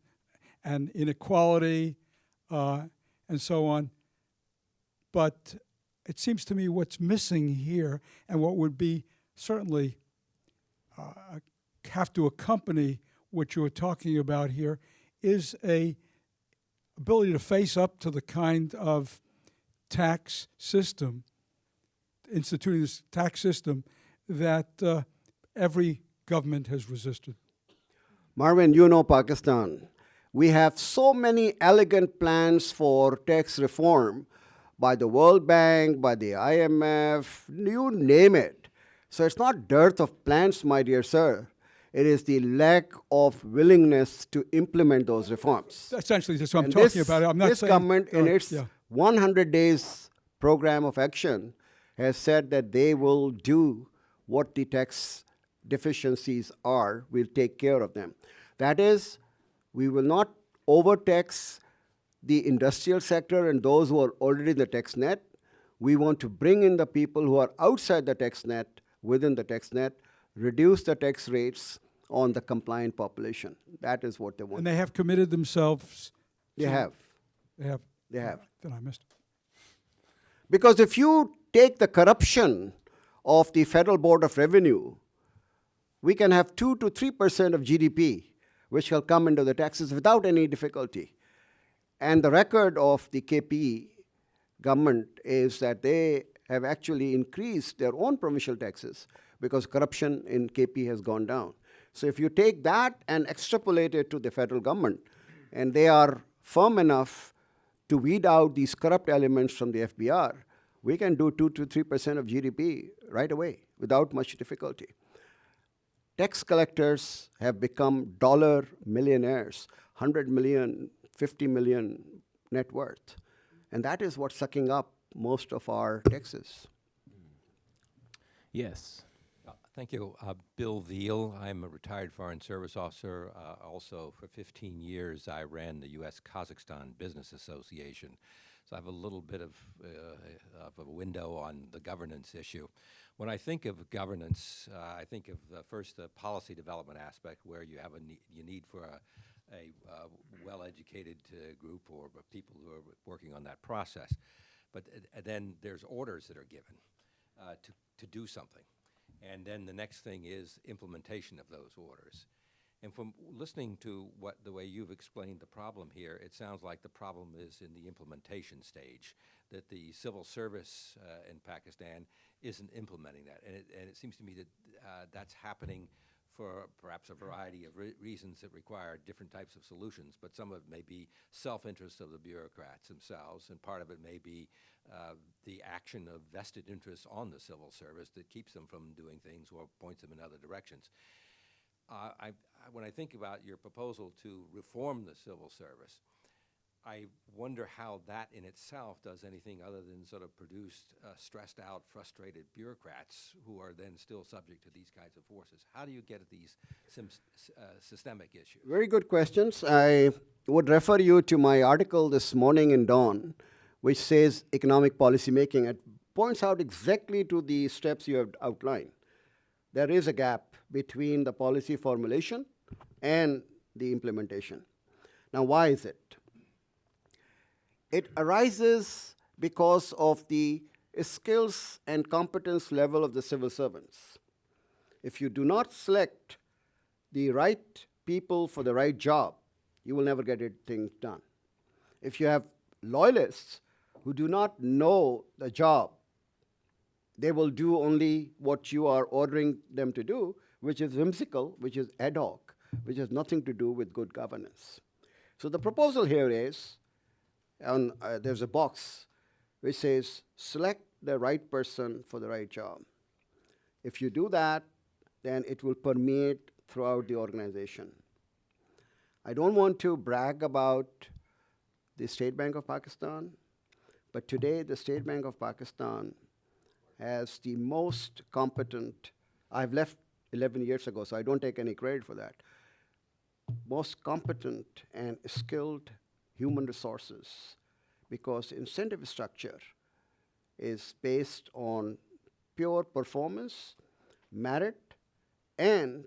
and inequality and so on. But it seems to me what's missing here, and what would be certainly have to accompany what you're talking about here, is a ability to face up to the kind of tax system, instituting this tax system that every government has resisted. Marvin, you know Pakistan. We have so many elegant plans for tax reform by the World Bank, by the IMF, you name it. So it's not dearth of plans, my dear sir. It is the lack of willingness to implement those reforms. Essentially, that's what I'm And talking about. I'm not this saying, government, in its yeah. 100 days program of action, has said that they will do what the tax deficiencies are, will take care of them. That is, we will not overtax the industrial sector and those who are already in the tax net. We want to bring in the people who are outside the tax net, within the tax net, reduce the tax rates on the compliant population. That is what they want. And they have committed themselves. They have. They have. They have. Then I missed. Because if you take the corruption of the Federal Board of Revenue, we can have 2 to 3% of GDP, which will come into the taxes without any difficulty. And the record of the KP government is that they have actually increased their own provincial taxes because corruption in KP has gone down. So if you take that and extrapolate it to the federal government, and they are firm enough to weed out these corrupt elements from the FBR, we can do 2 to 3% of GDP right away without much difficulty. Tax collectors have become dollar millionaires, 100 million, 50 million net worth. And that is what's sucking up most of our taxes. Yes. Thank you. Bill Veal. I'm a retired Foreign Service officer. Also, for 15 years, I ran the U.S.-Kazakhstan Business Association. So I have a little bit of a window on the governance issue. When I think of governance, I think of first the policy development aspect, where you have you need for a well-educated group or people who are working on that process. But then there's orders that are given to do something. And then the next thing is implementation of those orders. And from listening to the way you've explained the problem here, it sounds like the problem is in the implementation stage, that the civil service in Pakistan isn't implementing that. And it seems to me that that's happening for perhaps a variety of reasons that require different types of solutions, but some of it may be self-interest of the bureaucrats themselves, and part of it may be the action of vested interests on the civil service that keeps them from doing things or points them in other directions. When I think about your proposal to reform the civil service, I wonder how that in itself does anything other than sort of produce stressed out, frustrated bureaucrats who are then still subject to these kinds of forces. How do you get at these systemic issues? Very good questions. I would refer you to my article this morning in Dawn, which says economic policy making. It points out exactly to the steps you have outlined. There is a gap between the policy formulation and the implementation. Now, why is it? It arises because of the skills and competence level of the civil servants. If you do not select the right people for the right job, you will never get things done. If you have loyalists who do not know the job, they will do only what you are ordering them to do, which is whimsical, which is ad hoc, which has nothing to do with good governance. So the proposal here is, there's a box which says, select the right person for the right job. If you do that, then it will permeate throughout the organization. I don't want to brag about the State Bank of Pakistan, but today the State Bank of Pakistan has the most competent, I've left 11 years ago, so I don't take any credit for that, most competent and skilled human resources, because incentive structure is based on pure performance, merit, and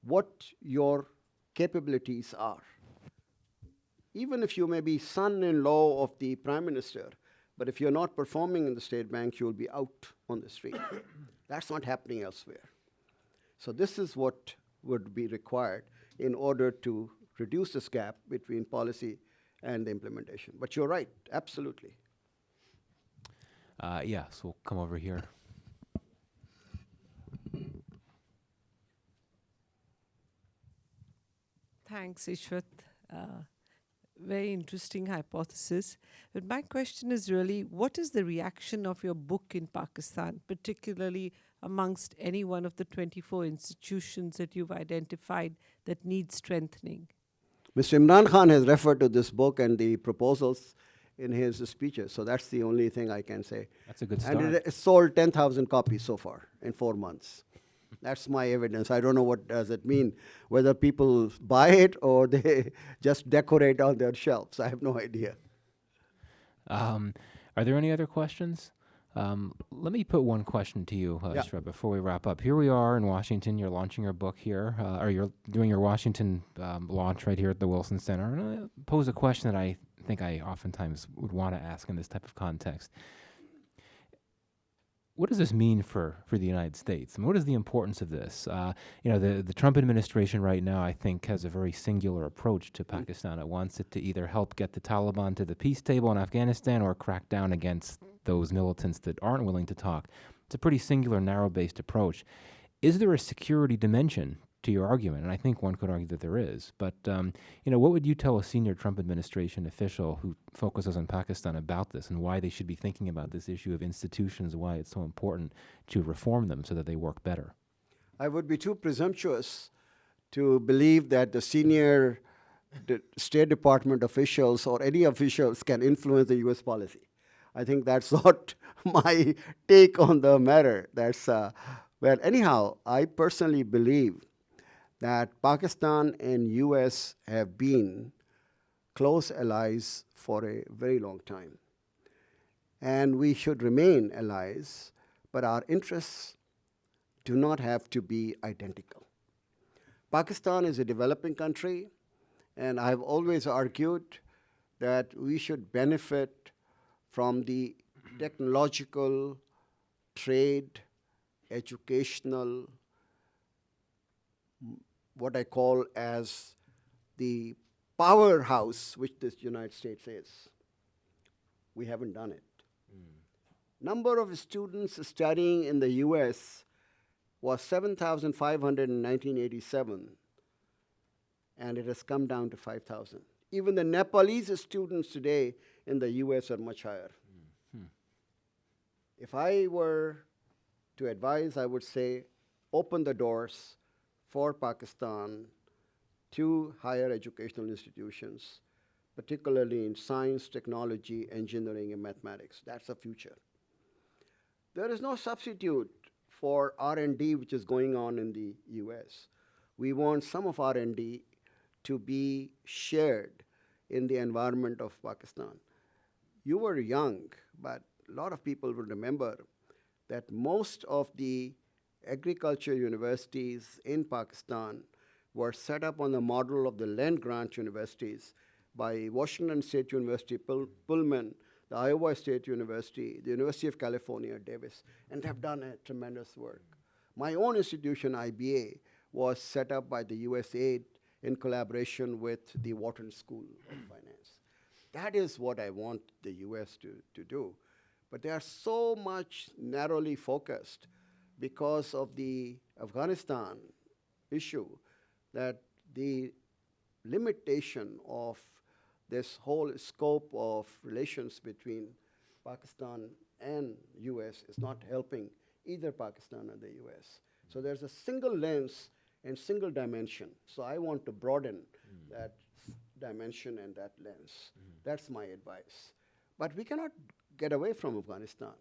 what your capabilities are. Even if you may be son-in-law of the prime minister, but if you're not performing in the state bank, you'll be out on the street. That's not happening elsewhere. So this is what would be required in order to reduce this gap between policy and the implementation. But you're right, absolutely. Yes, we'll come over here. Thanks, Ishrat. Very interesting hypothesis. But my question is really, what is the reaction of your book in Pakistan, particularly amongst any one of the 24 institutions that you've identified that need strengthening? Mr. Imran Khan has referred to this book and the proposals in his speeches, so that's the only thing I can say. That's a good start. And it sold 10,000 copies so far in 4 months. That's my evidence. I don't know what does it mean, whether people buy it or they just decorate on their shelves. I have no idea. Are there any other questions? Let me put one question to you, Ishrat, before we wrap up. Here we are in Washington. You're launching your book here, or you're doing your Washington launch right here at the Wilson Center. And I pose a question that I think I oftentimes would want to ask in this type of context. What does this mean for the United States? And what is the importance of this? The Trump administration right now, I think, has a very singular approach to Pakistan. It wants it to either help get the Taliban to the peace table in Afghanistan or crack down against those militants that aren't willing to talk. It's a pretty singular, narrow-based approach. Is there a security dimension to your argument? And I think one could argue that there is. But what would you tell a senior Trump administration official who focuses on Pakistan about this and why they should be thinking about this issue of institutions, why it's so important to reform them so that they work better? I would be too presumptuous to believe that the senior State Department officials or any officials can influence the U.S. policy. I think that's not my take on the matter. Well, anyhow, I personally believe that Pakistan and U.S. have been close allies for a very long time. And we should remain allies, but our interests do not have to be identical. Pakistan is a developing country, and I've always argued that we should benefit from the technological, trade, educational, what I call as the powerhouse which this United States is. We haven't done it. Number of students studying in the US was 7,500 in 1987, and it has come down to 5,000. Even the Nepalese students today in the US are much higher. If I were to advise, I would say open the doors for Pakistan to higher educational institutions, particularly in science, technology, engineering, and mathematics. That's the future. There is no substitute for R&D which is going on in the US. We want some of R&D to be shared in the environment of Pakistan. You were young, but a lot of people will remember that most of the agriculture universities in Pakistan were set up on the model of the land grant universities by Washington State University, Pullman, the Iowa State University, the University of California, Davis, and have done a tremendous work. My own institution, IBA, was set up by the USAID in collaboration with the Wharton School of Finance. That is what I want the US to do. But they are so much narrowly focused because of the Afghanistan issue that the limitation of this whole scope of relations between Pakistan and US is not helping either Pakistan or the US. So there's a single lens and single dimension. So I want to broaden that dimension and that lens. That's my advice. But we cannot get away from Afghanistan.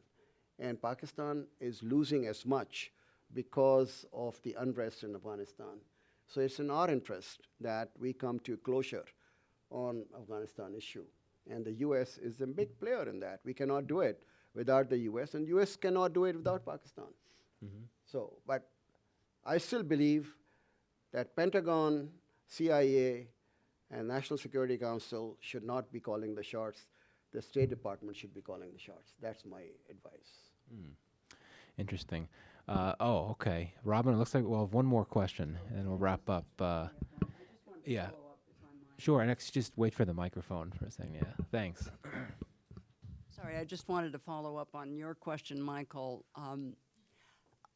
And Pakistan is losing as much because of the unrest in Afghanistan. So it's in our interest that we come to closure on Afghanistan issue. And the US is a big player in that. We cannot do it without the US, and US cannot do it without Pakistan. So, but I still believe that Pentagon, CIA, and National Security Council should not be calling the shots. The State Department should be calling the shots. That's my advice. Interesting. Okay. Robin, it looks like we'll have one more question, and we'll wrap up. Yeah. Sure, next, just wait for the microphone for a second. Yeah, thanks. Sorry, I just wanted to follow up on your question, Michael.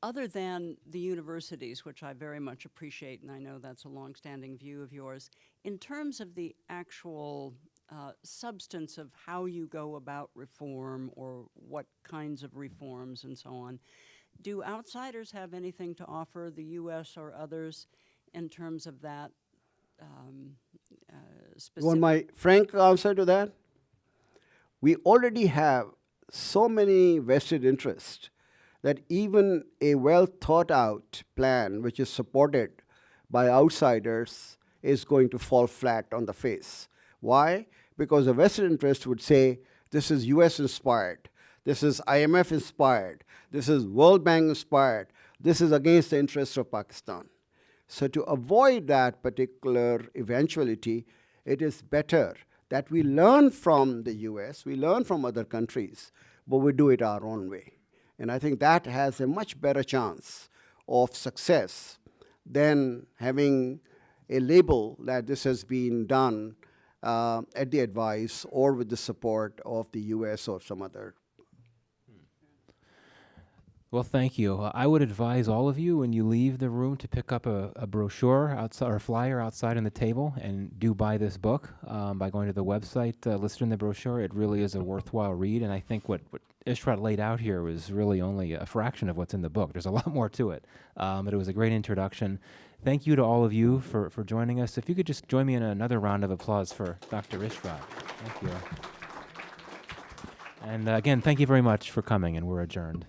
Other than the universities, which I very much appreciate, and I know that's a longstanding view of yours, in terms of the actual substance of how you go about reform or what kinds of reforms and so on, do outsiders have anything to offer the U.S. or others in terms of that specific? You want my frank answer to that? We already have so many vested interests that even a well thought out plan which is supported by outsiders is going to fall flat on the face. Why? Because a vested interest would say, this is US inspired, this is IMF inspired, this is World Bank inspired, this is against the interests of Pakistan. So to avoid that particular eventuality, it is better that we learn from the US, we learn from other countries, but we do it our own way. And I think that has a much better chance of success than having a label that this has been done at the advice or with the support of the US or some other. Well, thank you. I would advise all of you when you leave the room to pick up a brochure outside or a flyer outside on the table and do buy this book by going to the website listed in the brochure. It really is a worthwhile read, and I think what Ishrat laid out here was really only a fraction of what's in the book. There's a lot more to it, but it was a great introduction. Thank you to all of you for joining us. If you could just join me in another round of applause for Dr. Ishrat. Thank you. And again, thank you very much for coming, and we're adjourned.